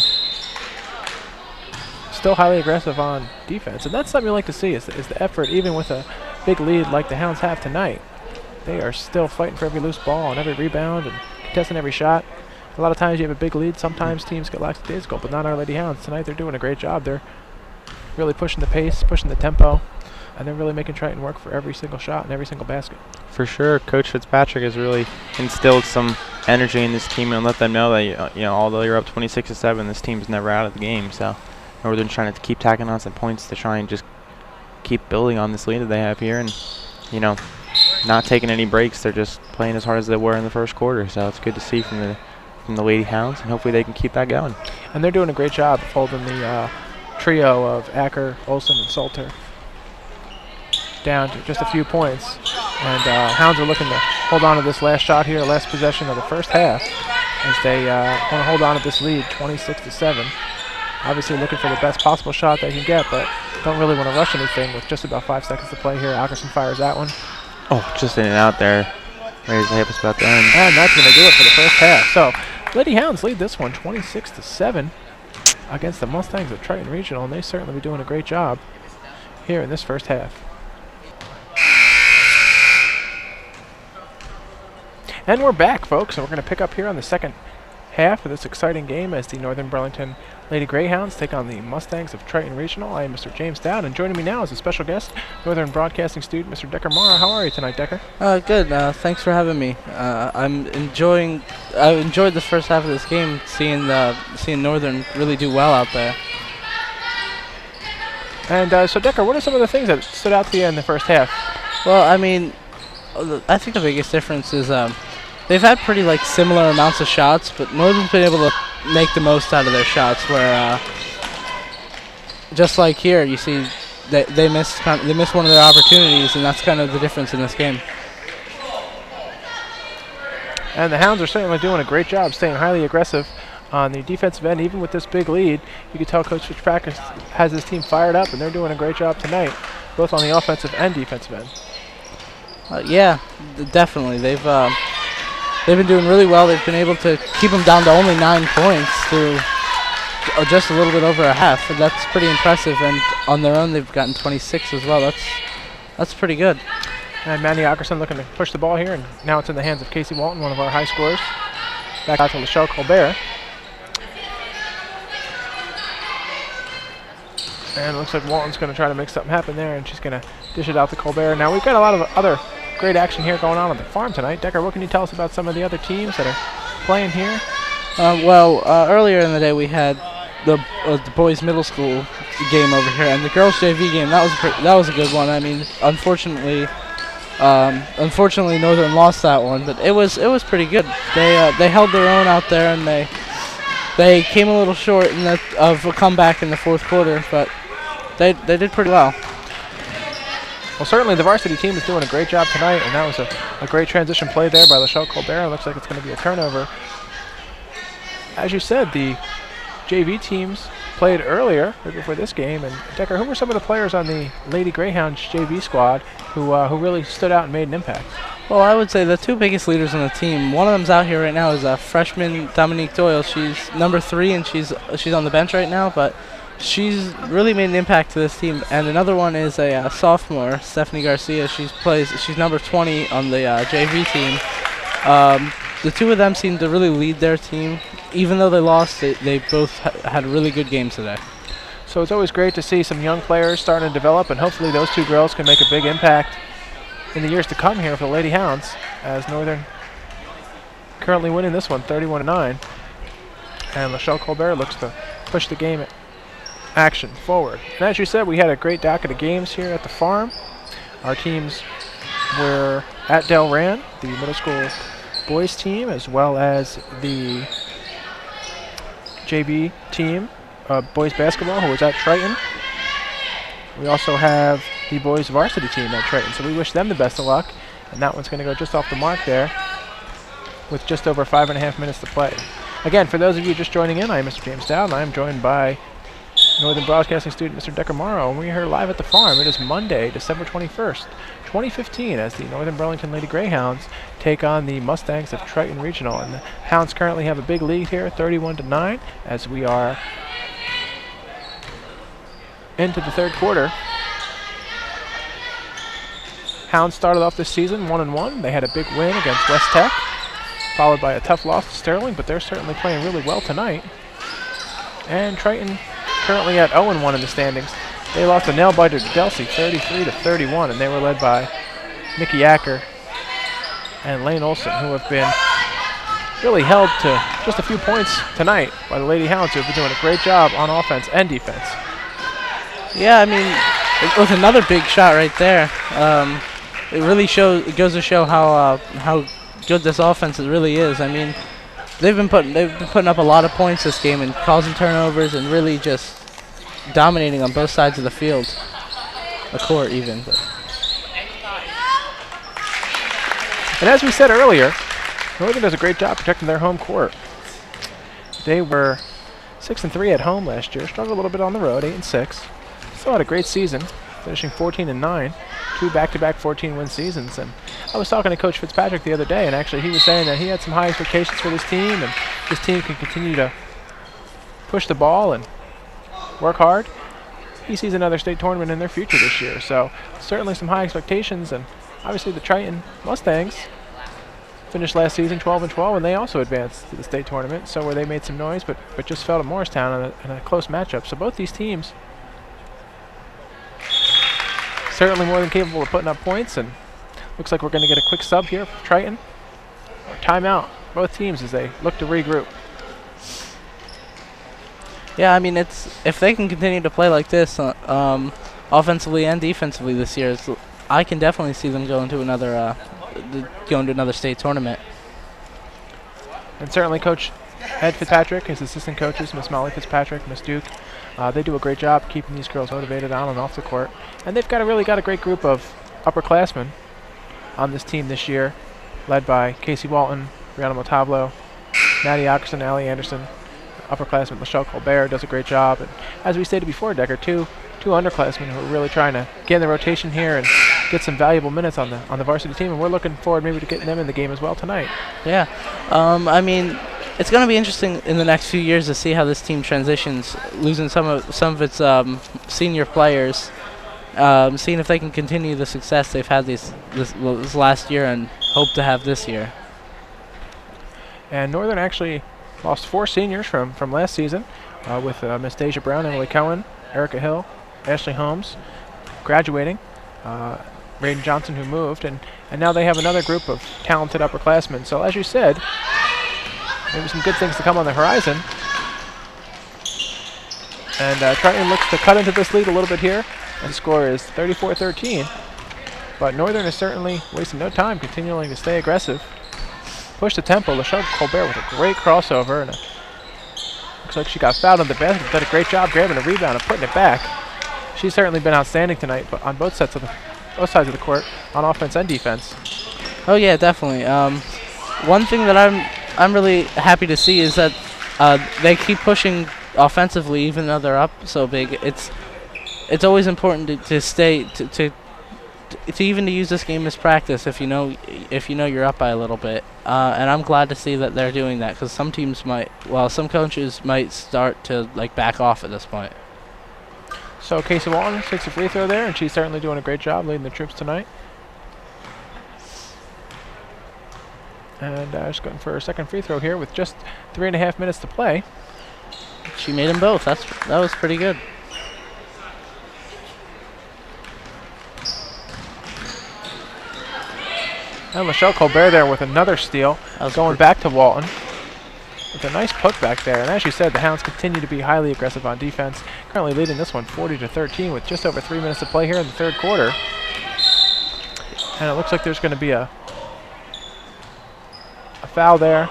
still highly aggressive on defense. And that's something you like to see is the effort, even with a big lead like the Hounds have tonight. They are still fighting for every loose ball and every rebound and contesting every shot. A lot of times you have a big lead. Sometimes teams get lackadaisical, but not our Lady Hounds. Tonight they're doing a great job. They're really pushing the pace, pushing the tempo, and they're really making Triton work for every single shot and every single basket. For sure, Coach Fitzpatrick has really instilled some energy in this team and let them know that although you're up 26-7, this team's never out of the game. So Northern's trying to keep tacking on some points to try and just keep building on this lead that they have here, and not taking any breaks. They're just playing as hard as they were in the first quarter. So it's good to see from the Lady Hounds, and hopefully they can keep that going. And they're doing a great job of holding the trio of Acker, Olsen, and Sauter down to just a few points. And Hounds are looking to hold on to this last shot here, last possession of the first half, as they want to hold on to this lead, 26-7. Obviously looking for the best possible shot they can get, but don't really want to rush anything with just about 5 seconds to play here. Ackerson fires that one. Oh, just in and out there. Raise the hip is about to end. And that's going to do it for the first half. So Lady Hounds lead this one 26-7 against the Mustangs of Triton Regional, and they certainly be doing a great job here in this first half. And we're back, folks, and we're going to pick up here on the second half of this exciting game as the Northern Burlington Lady Greyhounds take on the Mustangs of Triton Regional. I am Mr. James Dowd, and joining me now is a special guest, Northern Broadcasting student, Mr. Decker Morrow. How are you tonight, Decker? Good. Thanks for having me. I enjoyed the first half of this game, seeing Northern really do well out there. And so, Decker, what are some of the things that stood out to you in the first half? Well, I mean, I think the biggest difference is they've had pretty similar amounts of shots, but Northern's been able to make the most out of their shots. Where just like here, you see they missed one of their opportunities, and that's kind of the difference in this game. And the Hounds are certainly doing a great job staying highly aggressive on the defensive end. Even with this big lead, you can tell Coach Fitzpatrick has his team fired up, and they're doing a great job tonight, both on the offensive and defensive end. Yeah, definitely. They've been doing really well. They've been able to keep them down to only 9 points through just a little bit over a half. And that's pretty impressive. And on their own, they've gotten 26 as well. That's pretty good. And Manny Ockerson looking to push the ball here, and now it's in the hands of Kacie Walton, one of our high scorers. Back out to LaChelle Colbert. And it looks like Walton's going to try to make something happen there, and she's going to dish it out to Colbert. Now we've got a lot of other great action here going on the farm tonight. Decker, what can you tell us about some of the other teams that are playing here? Earlier in the day we had the boys' middle school game over here, and the girls' JV game. That was a good one. I mean, unfortunately, Northern lost that one, but it was pretty good. They held their own out there, and they came a little short of a comeback in the fourth quarter, but they did pretty well. Well, certainly the varsity team is doing a great job tonight, and that was a great transition play there by LaChelle Colbert. It looks like it's going to be a turnover. As you said, the JV teams played earlier, right before this game. And Decker, who were some of the players on the Lady Greyhounds JV squad who really stood out and made an impact? Well, I would say the two biggest leaders on the team. One of them's out here right now is freshman Dominique Doyle. She's number 3, and she's on the bench right now, but she's really made an impact to this team. And another one is a sophomore, Stephanie Garcia. She's number 20 on the JV team. The two of them seem to really lead their team. Even though they lost, they both had really good games today. So it's always great to see some young players starting to develop, and hopefully those two girls can make a big impact in the years to come here for the Lady Hounds, as Northern currently winning this one 31-9. And LaChelle Colbert looks to push the game action forward. And as you said, we had a great docket of games here at the farm. Our teams were at Delran, the middle school boys team, as well as the JV team, boys basketball, who was at Triton. We also have the boys varsity team at Triton, so we wish them the best of luck. And that one's going to go just off the mark there with just over 5.5 minutes to play. Again, for those of you just joining in, I am Mr. James Dowd, and I am joined by Northern Broadcasting student Mr. Decker Morrow, and we're here live at the farm. It is Monday, December 21st, 2015, as the Northern Burlington Lady Greyhounds take on the Mustangs of Triton Regional. And the Hounds currently have a big lead here, 31-9, as we are into the third quarter. Hounds started off this season 1-1. They had a big win against West Tech, followed by a tough loss to Sterling, but they're certainly playing really well tonight. And Triton currently at 0-1 in the standings. They lost a nail-biter to Delsey, 33-31, and they were led by Mickey Acker and Layne Olsen, who have been really held to just a few points tonight by the Lady Hounds, who have been doing a great job on offense and defense. Yeah, I mean, with another big shot right there, it really goes to show how good this offense really is. I mean, they've been putting up a lot of points this game and causing turnovers and really just dominating on both sides of the field, the court even. But. And as we said earlier, Northern does a great job protecting their home court. They were 6-3 at home last year, struggled a little bit on the road, 8-6. Still had a great season, finishing 14-9, 2 back-to-back 14-win seasons. And I was talking to Coach Fitzpatrick the other day, and actually he was saying that he had some high expectations for this team, and this team can continue to push the ball and work hard. He sees another state tournament in their future this year, so certainly some high expectations. And obviously the Triton Mustangs finished last season 12-12, and they also advanced to the state tournament. So where they made some noise, but just fell to Morristown in a close matchup. So both these teams certainly more than capable of putting up points, and looks like we're going to get a quick sub here for Triton. Or timeout, both teams as they look to regroup. Yeah, I mean, if they can continue to play like this, offensively and defensively this year, I can definitely see them going to another state tournament. And certainly Coach Ed Fitzpatrick, his assistant coaches, Miss Molly Fitzpatrick, Miss Duke, they do a great job keeping these girls motivated on and off the court. And they've really got a great group of upperclassmen on this team this year, led by Kacie Walton, Brianna Motablo, Maddie Ockerson, Allie Anderson. Upperclassman LaChelle Colbert does a great job. And as we stated before, Decker, two underclassmen who are really trying to get in the rotation here and get some valuable minutes on the varsity team, and we're looking forward maybe to getting them in the game as well tonight. Yeah, I mean, it's going to be interesting in the next few years to see how this team transitions, losing some of its senior players, seeing if they can continue the success they've had this last year and hope to have this year. And Northern actually lost 4 seniors from last season with Miss Deja Brown, Emily Cohen, Erica Hill, Ashleigh Holmes graduating, Raiden Johnson who moved, and now they have another group of talented upperclassmen. So as you said, maybe some good things to come on the horizon. And Triton looks to cut into this lead a little bit here, and the score is 34-13. But Northern is certainly wasting no time, continuing to stay aggressive. Push the tempo. LaChelle Colbert with a great crossover, and looks like she got fouled on the basket, but did a great job grabbing a rebound and putting it back. She's certainly been outstanding tonight, but on both sides of the court, on offense and defense. Oh yeah, definitely. One thing that I'm really happy to see is that they keep pushing offensively, even though they're up so big. It's always important to stay to even to use this game as practice if you know you're up by a little bit. And I'm glad to see that they're doing that, because some coaches might start to back off at this point. So Kacie Walton takes a free throw there, and she's certainly doing a great job leading the troops tonight. And just going for her second free throw here with just 3.5 minutes to play. She made them both. That was pretty good. And LaChelle Colbert there with another steal, going back to Walton with a nice putback there. And as you said, the Hounds continue to be highly aggressive on defense, currently leading this one 40-13 with just over 3 minutes to play here in the third quarter. And it looks like there's going to be a foul there.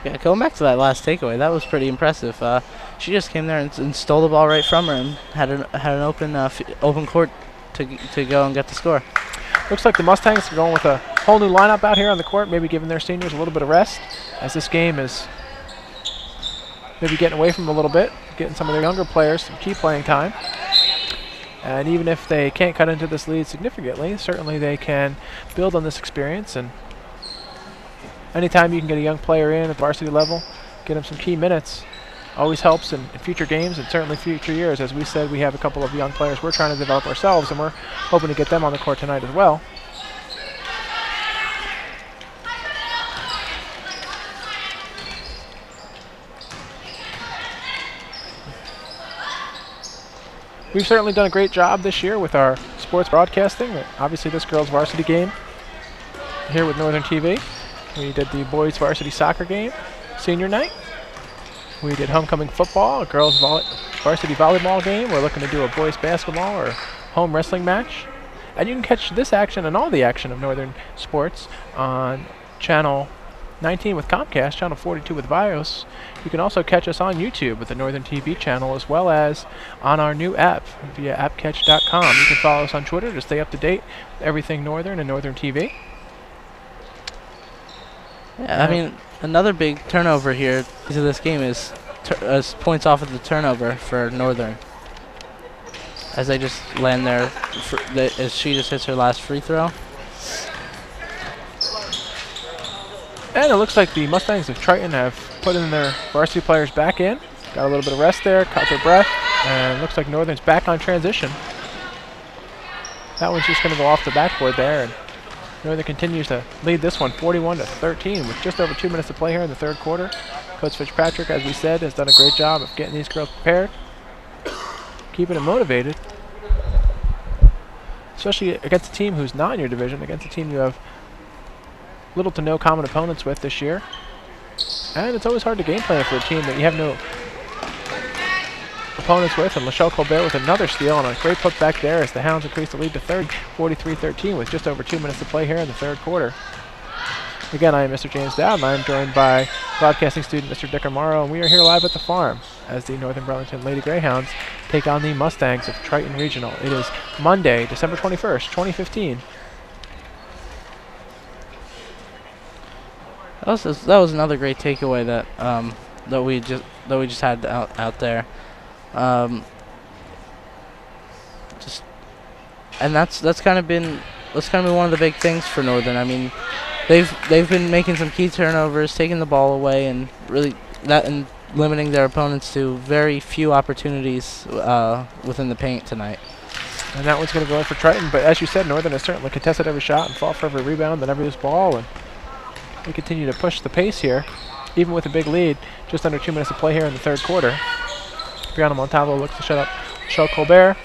Yeah, going back to that last takeaway, that was pretty impressive. She just came there and stole the ball right from her and had an open court to go and get the score. Looks like the Mustangs are going with a whole new lineup out here on the court, maybe giving their seniors a little bit of rest, as this game is maybe getting away from them a little bit, getting some of their younger players some key playing time. And even if they can't cut into this lead significantly, certainly they can build on this experience. And anytime you can get a young player in at varsity level, get them some key minutes, always helps in future games and certainly future years. As we said, we have a couple of young players we're trying to develop ourselves, and we're hoping to get them on the court tonight as well. We've certainly done a great job this year with our sports broadcasting. Obviously, this girls' varsity game here with Northern TV. We did the boys' varsity soccer game, senior night. We did homecoming football, a girls' varsity volleyball game. We're looking to do a boys' basketball or home wrestling match. And you can catch this action and all the action of Northern sports on Channel 19 with Comcast, Channel 42 with Vios. You can also catch us on YouTube with the Northern TV channel, as well as on our new app via appcatch.com. You can follow us on Twitter to stay up to date with everything Northern and Northern TV. Yeah, I mean, another big turnover here to this game is points off of the turnover for Northern, as they just land there as she just hits her last free throw. And it looks like the Mustangs of Triton have put in their varsity players back in. Got a little bit of rest there, caught their breath, and looks like Northern's back on transition. That one's just going to go off the backboard there, and Northern continues to lead this one 41-13 with just over 2 minutes to play here in the third quarter. Coach Fitzpatrick, as we said, has done a great job of getting these girls prepared, keeping them motivated, especially against a team who's not in your division, against a team you have little to no common opponents with this year. And it's always hard to game plan for a team that you have no opponents with. And LaChelle Colbert with another steal and a great put back there as the Hounds increase the lead to 43-13 with just over 2 minutes to play here in the third quarter. Again, I am Mr. James Dowd, and I am joined by broadcasting student Mr. Dicker Morrow, and we are here live at the farm as the Northern Burlington Lady Greyhounds take on the Mustangs of Triton Regional. It is Monday, December 21st, 2015. That was another great takeaway that we just had out there. That's kind of been one of the big things for Northern. I mean, they've been making some key turnovers, taking the ball away, and really and limiting their opponents to very few opportunities within the paint tonight. And that one's going to go in for Triton, but as you said, Northern has certainly contested every shot and fought for every rebound and every loose ball, and they continue to push the pace here, even with a big lead. Just under 2 minutes to play here in the third quarter. Brianna Montalvo looks to shut up Michelle Colbert.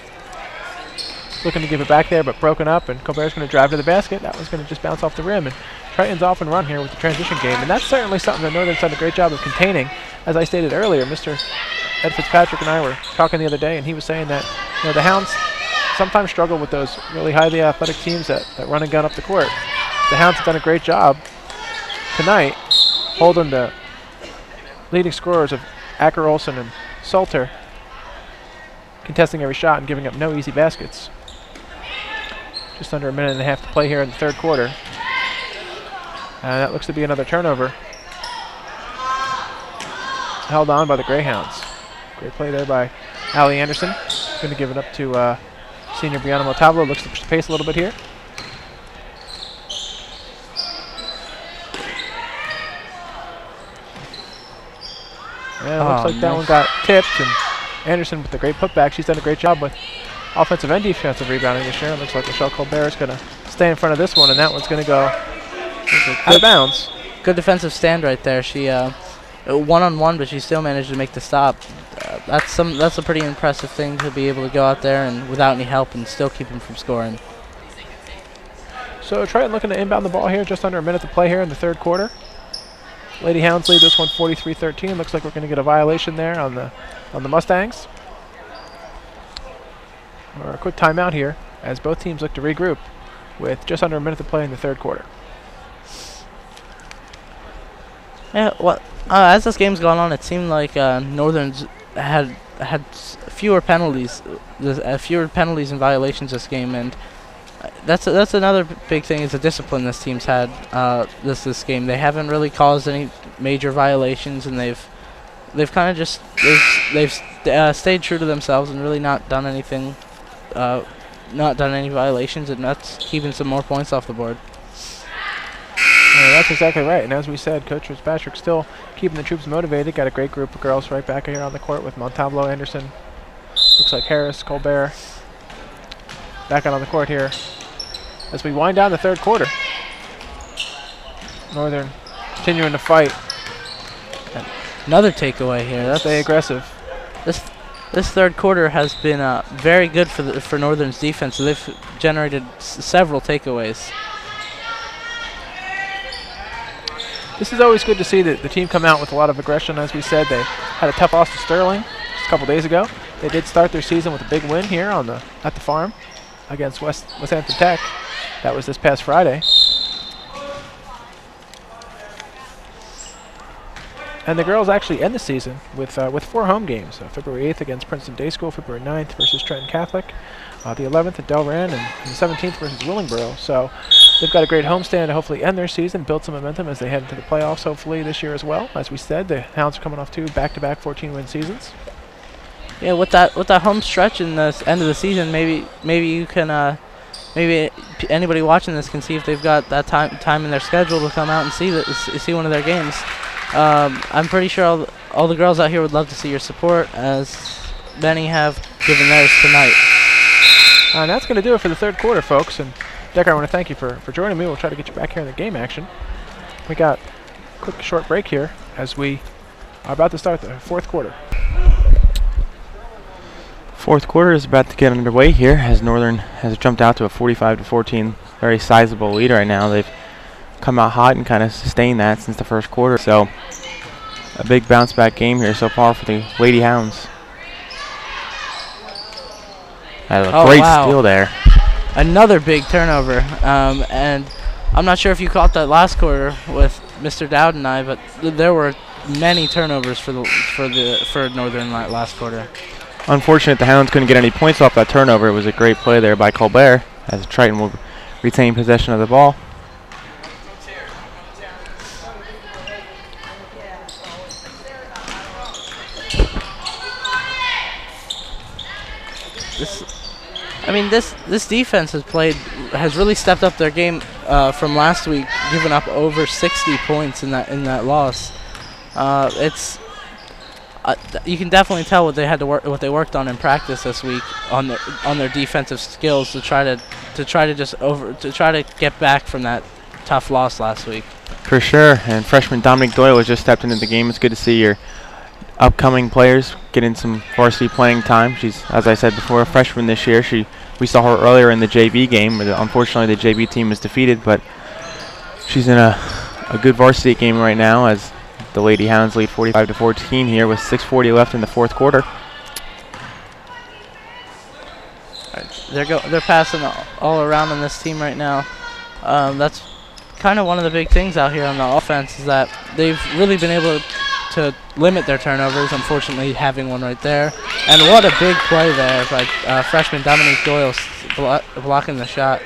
Looking to give it back there, but broken up, and Colbert's going to drive to the basket. That one's going to just bounce off the rim, and Triton's off and run here with the transition game, and that's certainly something that Northern's done a great job of containing. As I stated earlier, Mr. Ed Fitzpatrick and I were talking the other day, and he was saying that the Hounds sometimes struggle with those really highly athletic teams that run and gun up the court. The Hounds have done a great job tonight holding the leading scorers of Acker, Olsen, and Sauter, contesting every shot and giving up no easy baskets. Just under a minute and a half to play here in the third quarter. That looks to be another turnover. Held on by the Greyhounds. Great play there by Allie Anderson. Going to give it up to senior Brianna Montalvo. Looks to push the pace a little bit here. And it looks like that one got tipped, and Anderson with the great putback. She's done a great job with offensive and defensive rebounding this year. It looks like LaChelle Colbert is going to stay in front of this one, and that one's going to go out of bounds. Good defensive stand right there. She one-on-one, but she still managed to make the stop. That's a pretty impressive thing to be able to go out there and without any help and still keep them from scoring. So Triton looking to inbound the ball here. Just under a minute to play here in the third quarter. Lady Hounds lead this one 43-13. Looks like we're going to get a violation there on the Mustangs. Or a quick timeout here as both teams look to regroup with just under a minute to play in the third quarter. Yeah, as this game's gone on, it seemed like Northern's had fewer penalties and violations this game, and that's another big thing is the discipline this team's had this game. They haven't really caused any major violations, and they've kind of just stayed true to themselves and really not done anything, not done any violations, and that's keeping some more points off the board. That's exactly right, and as we said, Coach Fitzpatrick still keeping the troops motivated. Got a great group of girls right back here on the court with Montalvo, Anderson, looks like Harris, Colbert, back out on the court here as we wind down the third quarter. Northern continuing to fight. And another takeaway here. Stay aggressive. This third quarter has been very good for Northern's defense. So they've generated several takeaways. This is always good to see the team come out with a lot of aggression. As we said, they had a tough loss to Sterling just a couple days ago. They did start their season with a big win here at the farm against Westhampton Tech. That was this past Friday. And the girls actually end the season with 4 home games. February 8th against Princeton Day School, February 9th versus Trenton Catholic, the 11th at Delran, and the 17th versus Willingboro. So they've got a great homestand to hopefully end their season, build some momentum as they head into the playoffs hopefully this year as well. As we said, the Hounds are coming off 2 back-to-back 14-win seasons. Yeah, with that home stretch in the end of the season, maybe you can maybe anybody watching this can see if they've got that time in their schedule to come out and see one of their games. I'm pretty sure all the girls out here would love to see your support, as many have given theirs tonight. And that's going to do it for the third quarter, folks. And Decker, I want to thank you for joining me. We'll try to get you back here in the game action. We got a quick short break here as we are about to start the fourth quarter. Fourth quarter is about to get underway here as Northern has jumped out to a 45-14 very sizable lead right now. They've come out hot and kind of sustained that since the first quarter. So a big bounce back game here so far for the Lady Hounds. A great steal there. Another big turnover. And I'm not sure if you caught that last quarter with Mr. Dowd and I, but there were many turnovers for Northern last quarter. Unfortunate the Hounds couldn't get any points off that turnover. It was a great play there by Colbert as Triton will retain possession of the ball. This defense has really stepped up their game from last week, giving up over 60 points in that loss. You can definitely tell what they worked on in practice this week on their defensive skills to try to get back from that tough loss last week. For sure, and freshman Dominique Doyle has just stepped into the game. It's good to see your upcoming players getting some varsity playing time. She's, as I said before, a freshman this year. We saw her earlier in the JV game. Unfortunately, the JV team was defeated, but she's in a good varsity game right now as the Lady Hounds lead 45-14 here with 6:40 left in the fourth quarter. They're passing all around on this team right now. That's kind of one of the big things out here on the offense is that they've really been able to limit their turnovers, unfortunately having one right there. And what a big play there by freshman Dominique Doyle blocking the shot.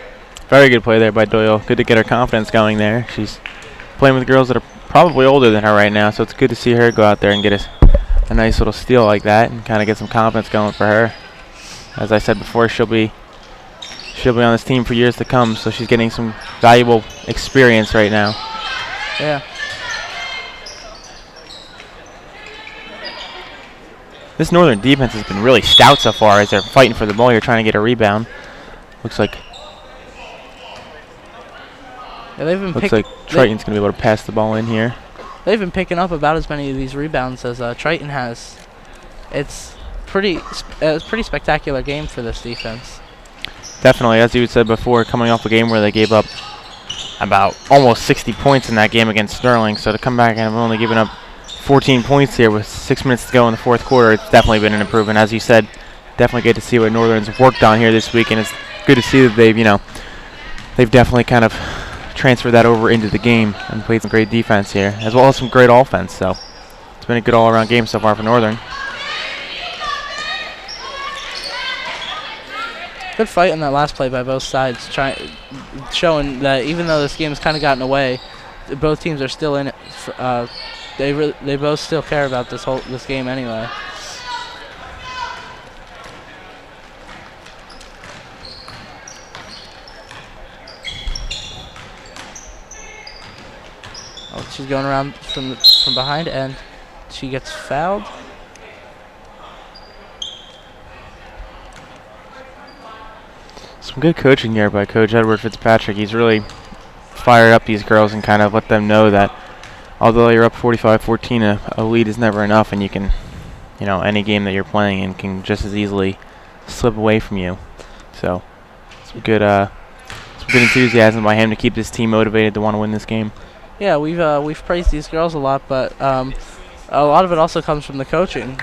Very good play there by Doyle. Good to get her confidence going there. She's playing with girls that are probably older than her right now, so it's good to see her go out there and get a nice little steal like that and kind of get some confidence going for her. As I said before, she'll be on this team for years to come, so she's getting some valuable experience right now. Yeah. This Northern defense has been really stout so far as they're fighting for the ball here, trying to get a rebound. Looks like Triton's going to be able to pass the ball in here. They've been picking up about as many of these rebounds as Triton has. It's pretty spectacular game for this defense. Definitely, as you said before, coming off a game where they gave up about almost 60 points in that game against Sterling, so to come back and have only given up 14 points here with 6 minutes to go in the fourth quarter, it's definitely been an improvement. As you said, definitely good to see what Northern's worked on here this week, and it's good to see that they've definitely kind of transferred that over into the game and played some great defense here, as well as some great offense. So it's been a good all-around game so far for Northern. Good fight on that last play by both sides, showing that even though this game has kind of gotten away, both teams are still in it. They both still care about this game anyway. Oh, she's going around from behind and she gets fouled. Some good coaching here by Coach Edward Fitzpatrick. He's really fired up these girls and kind of let them know that although you're up 45-14, a lead is never enough, and you can, any game that you're playing in can just as easily slip away from you. So, some good enthusiasm by him to keep this team motivated to want to win this game. Yeah, we've praised these girls a lot, but a lot of it also comes from the coaching.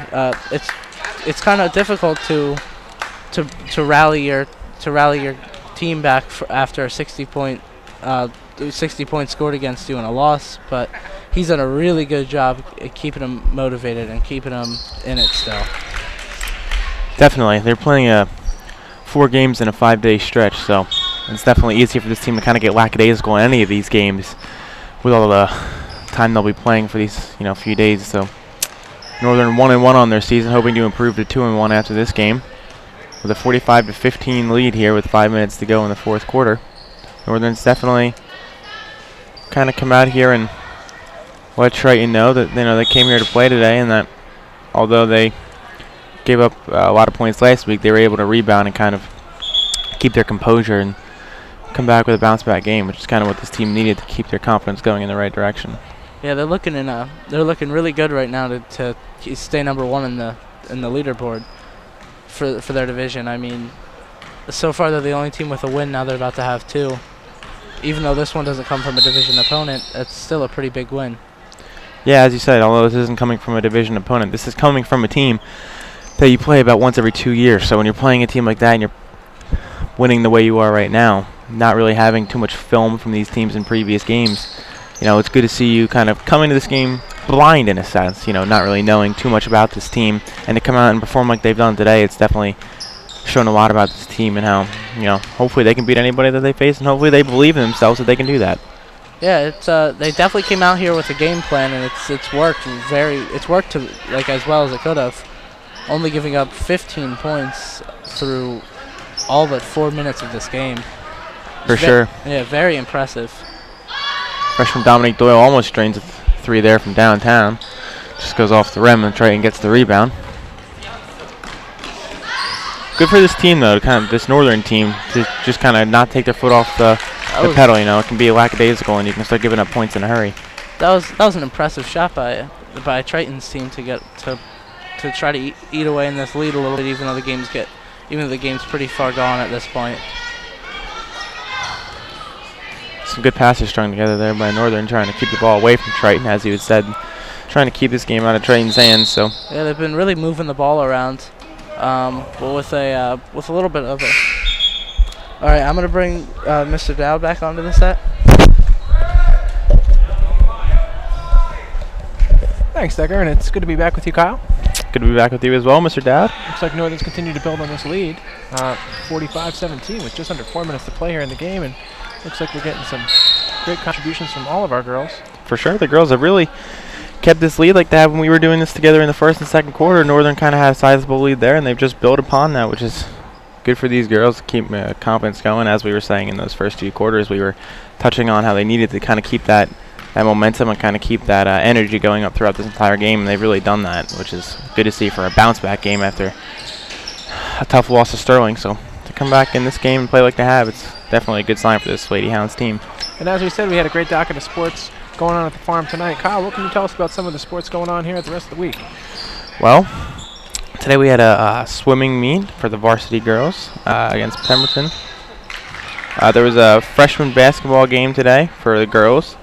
It's kind of difficult to rally your team back after a 60 point scored against you in a loss, but he's done a really good job at keeping them motivated and keeping them in it still. Definitely. They're playing 4 games in a 5-day stretch, so it's definitely easier for this team to kind of get lackadaisical in any of these games with all the time they'll be playing for these few days. So Northern 1-1 on their season, hoping to improve to 2-1 after this game with a 45-15 lead here with 5 minutes to go in the fourth quarter. Northern's definitely kind of come out here and let Triton know that they came here to play today, and that although they gave up a lot of points last week, they were able to rebound and kind of keep their composure and come back with a bounce-back game, which is kind of what this team needed to keep their confidence going in the right direction. Yeah, they're looking really good right now to stay number 1 in the leaderboard for their division. I mean, so far they're the only team with a win. Now they're about to have 2. Even though this one doesn't come from a division opponent, it's still a pretty big win. Yeah, as you said, although this isn't coming from a division opponent, this is coming from a team that you play about once every 2 years. So when you're playing a team like that and you're winning the way you are right now, not really having too much film from these teams in previous games, you know, it's good to see you kind of come into this game blind in a sense, you know, not really knowing too much about this team, and to come out and perform like they've done today, it's definitely shown a lot about this team and how, you know, hopefully they can beat anybody that they face, and hopefully they believe in themselves that they can do that. Yeah, it's they definitely came out here with a game plan, and it's worked to like as well as it could have. Only giving up 15 points through all but 4 minutes of this game. For sure. Yeah, very impressive. Freshman Dominique Doyle almost drains a 3 there from downtown. Just goes off the rim and Triton gets the rebound. Good for this team, though, this northern team, to just kind of not take their foot off the pedal. You know, it can be lackadaisical, and you can start giving up points in a hurry. That was an impressive shot by Triton's team to get to try to eat away in this lead a little bit, even though the game's pretty far gone at this point. Some good passes strung together there by Northern, trying to keep the ball away from Triton, as you had said, trying to keep this game out of Triton's hands. So yeah, they've been really moving the ball around, but with a little bit of a. All right, I'm gonna bring Mr. Dowd back onto the set. Thanks, Decker, and it's good to be back with you, Kyle. Good to be back with you as well, Mr. Dowd. Looks like Northern's continued to build on this lead, 45-17, with just under 4 minutes to play here in the game, and looks like we're getting some great contributions from all of our girls. For sure, the girls have really kept this lead like they have when we were doing this together in the first and second quarter. Northern kind of had a sizable lead there, and they've just built upon that, which is good for these girls to keep confidence going. As we were saying in those first few quarters, we were touching on how they needed to kind of keep that momentum and kind of keep that energy going up throughout this entire game, and they've really done that, which is good to see for a bounce-back game after a tough loss to Sterling. So to come back in this game and play like they have, it's definitely a good sign for this Lady Hounds team. And as we said, we had a great docket of sports going on at the farm tonight. Kyle, what can you tell us about some of the sports going on here at the rest of the week? Well, today we had a swimming meet for the varsity girls against Pemberton. There was a freshman basketball game today for the girls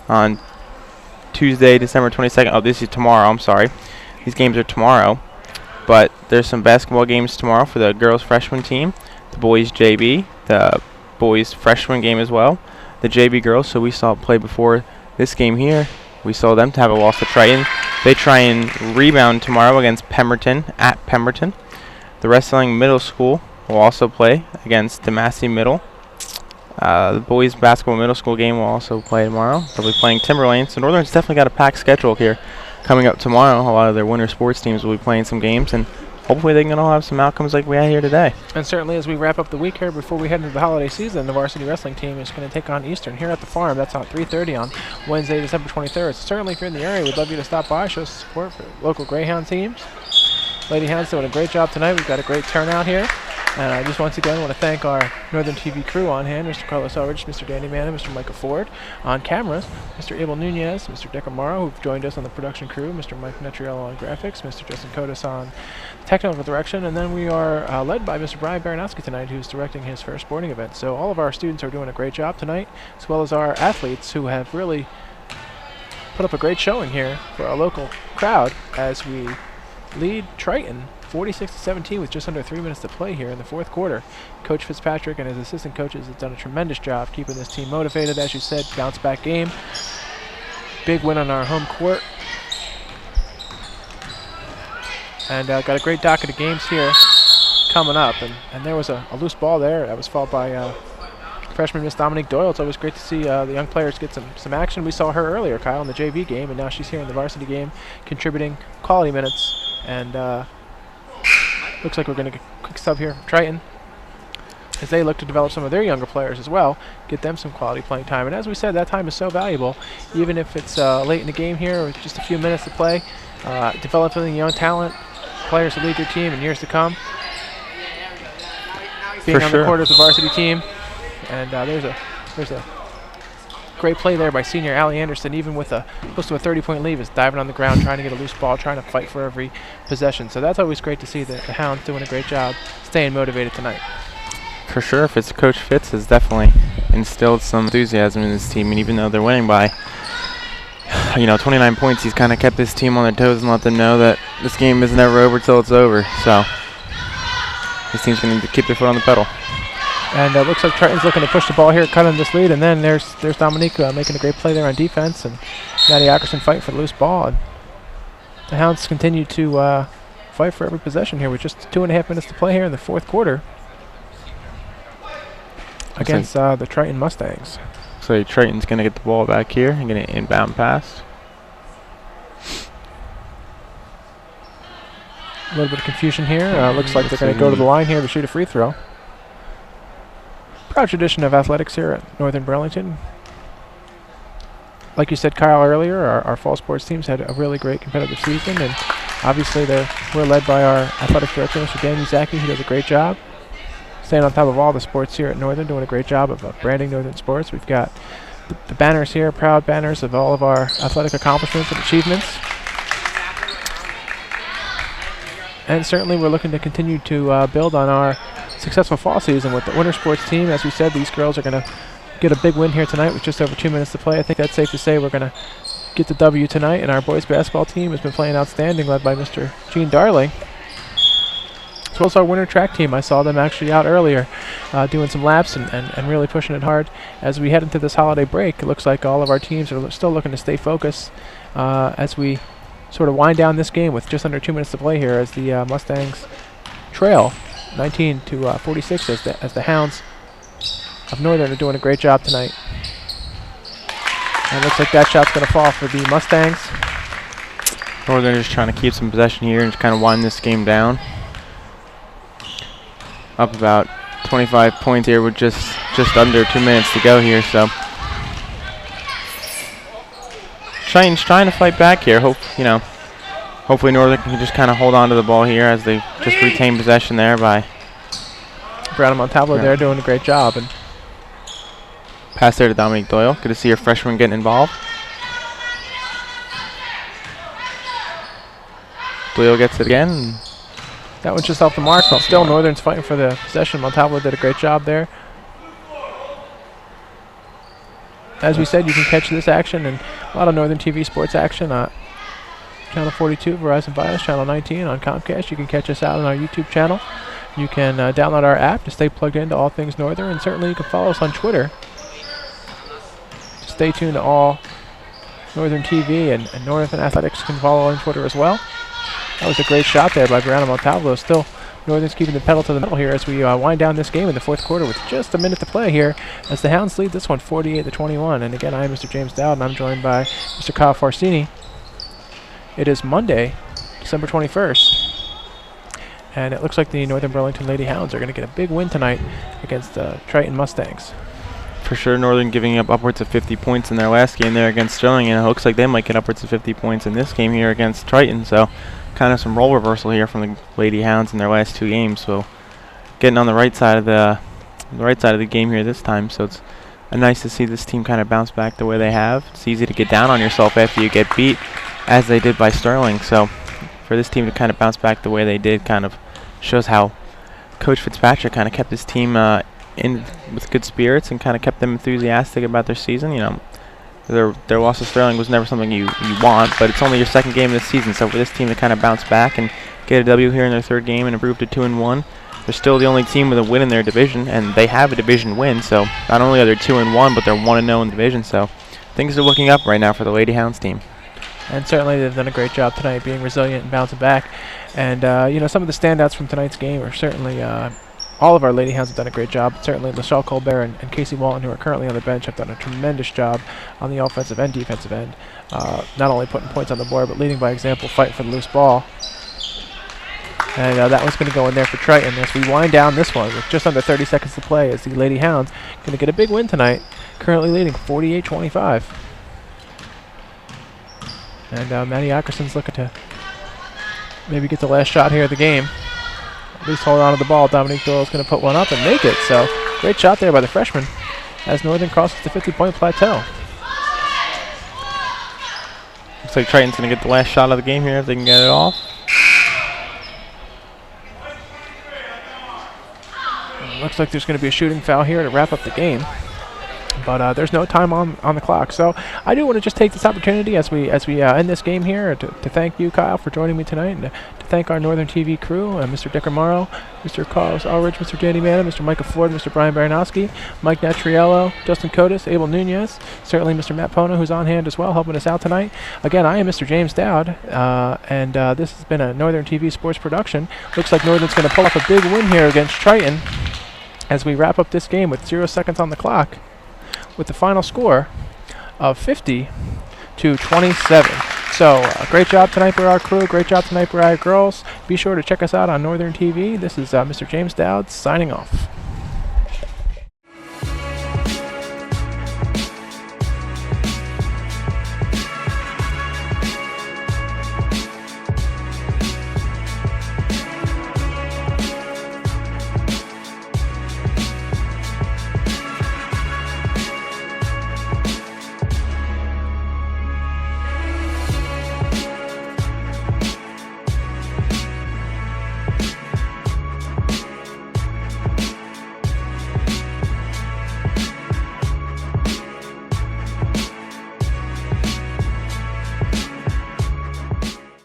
on Tuesday, December 22nd. Oh, this is tomorrow. I'm sorry. These games are tomorrow. But there's some basketball games tomorrow for the girls' freshman team, the boys' JV, the boys' freshman game as well, the JV girls. So we saw play before this game here. We saw them to have a loss to Triton. They try and rebound tomorrow against Pemberton, at Pemberton. The Wrestling Middle School will also play against DeMassey Middle. The boys' basketball middle school game will also play tomorrow. They'll be playing Timberlane. So Northern's definitely got a packed schedule here coming up tomorrow. A lot of their winter sports teams will be playing some games, and hopefully they can all have some outcomes like we had here today. And certainly as we wrap up the week here before we head into the holiday season, the varsity wrestling team is going to take on Eastern here at the farm. That's on 3:30 on Wednesday, December 23rd. So certainly if you're in the area, we'd love you to stop by, show some support for local Greyhound teams. Lady Hounds doing a great job tonight. We've got a great turnout here. And I just once again want to thank our Northern TV crew on hand, Mr. Carlos Elridge, Mr. Danny Mann, and Mr. Michael Ford. On cameras, Mr. Abel Nunez, Mr. Decker Morrow, who've joined us on the production crew, Mr. Mike Netriello on graphics, Mr. Justin Kotis on technical direction, and then we are led by Mr. Brian Baranowski tonight, who's directing his first sporting event. So all of our students are doing a great job tonight, as well as our athletes who have really put up a great showing here for our local crowd as we lead Triton 46-17 with just under 3 minutes to play here in the fourth quarter. Coach Fitzpatrick and his assistant coaches have done a tremendous job keeping this team motivated. As you said, bounce-back game. Big win on our home court. And got a great docket of games here coming up. And there was a loose ball there that was fouled by freshman Miss Dominique Doyle. It's always great to see the young players get some action. We saw her earlier, Kyle, in the JV game, and now she's here in the varsity game contributing quality minutes. And looks like we're going to get a quick sub here from Triton as they look to develop some of their younger players as well, get them some quality playing time. And as we said, that time is so valuable, even if it's late in the game here with just a few minutes to play, developing young talent, players to lead your team in years to come. Being on the court as a varsity team And there's a great play there by senior Allie Anderson, even with close to a 30-point lead, is diving on the ground, trying to get a loose ball, trying to fight for every possession. So that's always great to see the Hounds doing a great job staying motivated tonight. For sure, Coach Fitz has definitely instilled some enthusiasm in this team, and even though they're winning by 29 points, he's kind of kept his team on their toes and let them know that this game is never over till it's over. So this team's going to need to keep their foot on the pedal. And it looks like Triton's looking to push the ball here, cutting this lead, and then there's Dominique making a great play there on defense, and Maddie Ackerson fighting for the loose ball. And the Hounds continue to fight for every possession here with just 2.5 minutes to play here in the fourth quarter against the Triton Mustangs. So Triton's going to get the ball back here and get an inbound pass. A little bit of confusion here. Looks like they're going to go to the line here to shoot a free throw. Proud tradition of athletics here at Northern Burlington. Like you said, Kyle, earlier, our fall sports teams had a really great competitive season, and obviously we're led by our athletics director, Mr. Dan Uzaki, who does a great job staying on top of all the sports here at Northern, doing a great job of branding Northern sports. We've got the banners here, proud banners of all of our athletic accomplishments and achievements. And certainly we're looking to continue to build on our successful fall season with the winter sports team. As we said, these girls are going to get a big win here tonight with just over 2 minutes to play. I think that's safe to say we're going to get the W tonight, and our boys basketball team has been playing outstanding, led by Mr. Gene Darling. As well as our winter track team. I saw them actually out earlier doing some laps and really pushing it hard. As we head into this holiday break, it looks like all of our teams are still looking to stay focused as we sort of wind down this game with just under 2 minutes to play here as the Mustangs trail 19-46 as the Hounds of Northern are doing a great job tonight. And it looks like that shot's going to fall for the Mustangs. Northern is trying to keep some possession here and just kind of wind this game down. Up about 25 points here with just under 2 minutes to go here. So Triton's trying to fight back here. Hopefully Northern can just kind of hold on to the ball here as they just retain possession there by Brown and Montalvo there doing a great job. And pass there to Dominique Doyle. Good to see your freshman getting involved. Doyle gets it again. That one's just off the mark, but still Northern's fighting for the possession. Montalvo did a great job there. As we said, you can catch this action and a lot of Northern TV sports action. Channel 42, Verizon Fios, Channel 19 on Comcast. You can catch us out on our YouTube channel. You can download our app to stay plugged into all things Northern, and certainly you can follow us on Twitter. Stay tuned to all Northern TV, and Northern Athletics can follow on Twitter as well. That was a great shot there by Brianna Montalvo. Still, Northern's keeping the pedal to the metal here as we wind down this game in the fourth quarter with just a minute to play here as the Hounds lead this one 48-21. And again, I am Mr. James Dowd, and I'm joined by Mr. Kyle Forcini. It is Monday, December 21st, and it looks like the Northern Burlington Lady Hounds are going to get a big win tonight against the Triton Mustangs. For sure, Northern giving up upwards of 50 points in their last game there against Sterling, and it looks like they might get upwards of 50 points in this game here against Triton. So kind of some role reversal here from the Lady Hounds in their last two games. So getting on the right side of the game here this time. So it's nice to see this team kind of bounce back the way they have. It's easy to get down on yourself after you get beat, as they did by Sterling. So for this team to kind of bounce back the way they did kind of shows how Coach Fitzpatrick kind of kept his team in with good spirits and kind of kept them enthusiastic about their season. You know, their loss to Sterling was never something you want, but it's only your second game of the season. So for this team to kind of bounce back and get a W here in their third game and improve to 2-1, they're still the only team with a win in their division, and they have a division win. So not only are they 2-1, but they're 1-0 in the division. So things are looking up right now for the Lady Hounds team. And certainly they've done a great job tonight being resilient and bouncing back. And, you know, some of the standouts from tonight's game are certainly all of our Lady Hounds have done a great job. Certainly LaChelle Colbert and Kacie Walton, who are currently on the bench, have done a tremendous job on the offensive and defensive end. Not only putting points on the board, but leading by example, fighting for the loose ball. And that one's going to go in there for Triton as we wind down this one with just under 30 seconds to play as the Lady Hounds going to get a big win tonight, currently leading 48-25. And Maddie Ackerson's looking to maybe get the last shot here of the game. At least hold on to the ball. Dominique Doyle is going to put one up and make it. So Great shot there by the freshman as Northern crosses the 50-point plateau. Looks like Triton's going to get the last shot of the game here if they can get it off. Looks like there's going to be a shooting foul here to wrap up the game. But there's no time on the clock. So I do want to just take this opportunity as we end this game here to thank you, Kyle, for joining me tonight, and to thank our Northern TV crew, Mr. Dicker Morrow, Mr. Carlos Ulrich, Mr. Danny Manna, Mr. Michael Ford, Mr. Brian Baranowski, Mike Natriello, Justin Cotis, Abel Nunez, certainly Mr. Matt Pona, who's on hand as well, helping us out tonight. Again, I am Mr. James Dowd, and this has been a Northern TV Sports production. Looks like Northern's going to pull off a big win here against Triton as we wrap up this game with 0 seconds on the clock, with the final score of 50-27. So great job tonight by our crew. Great job tonight by our girls. Be sure to check us out on Northern TV. This is Mr. James Dowd signing off.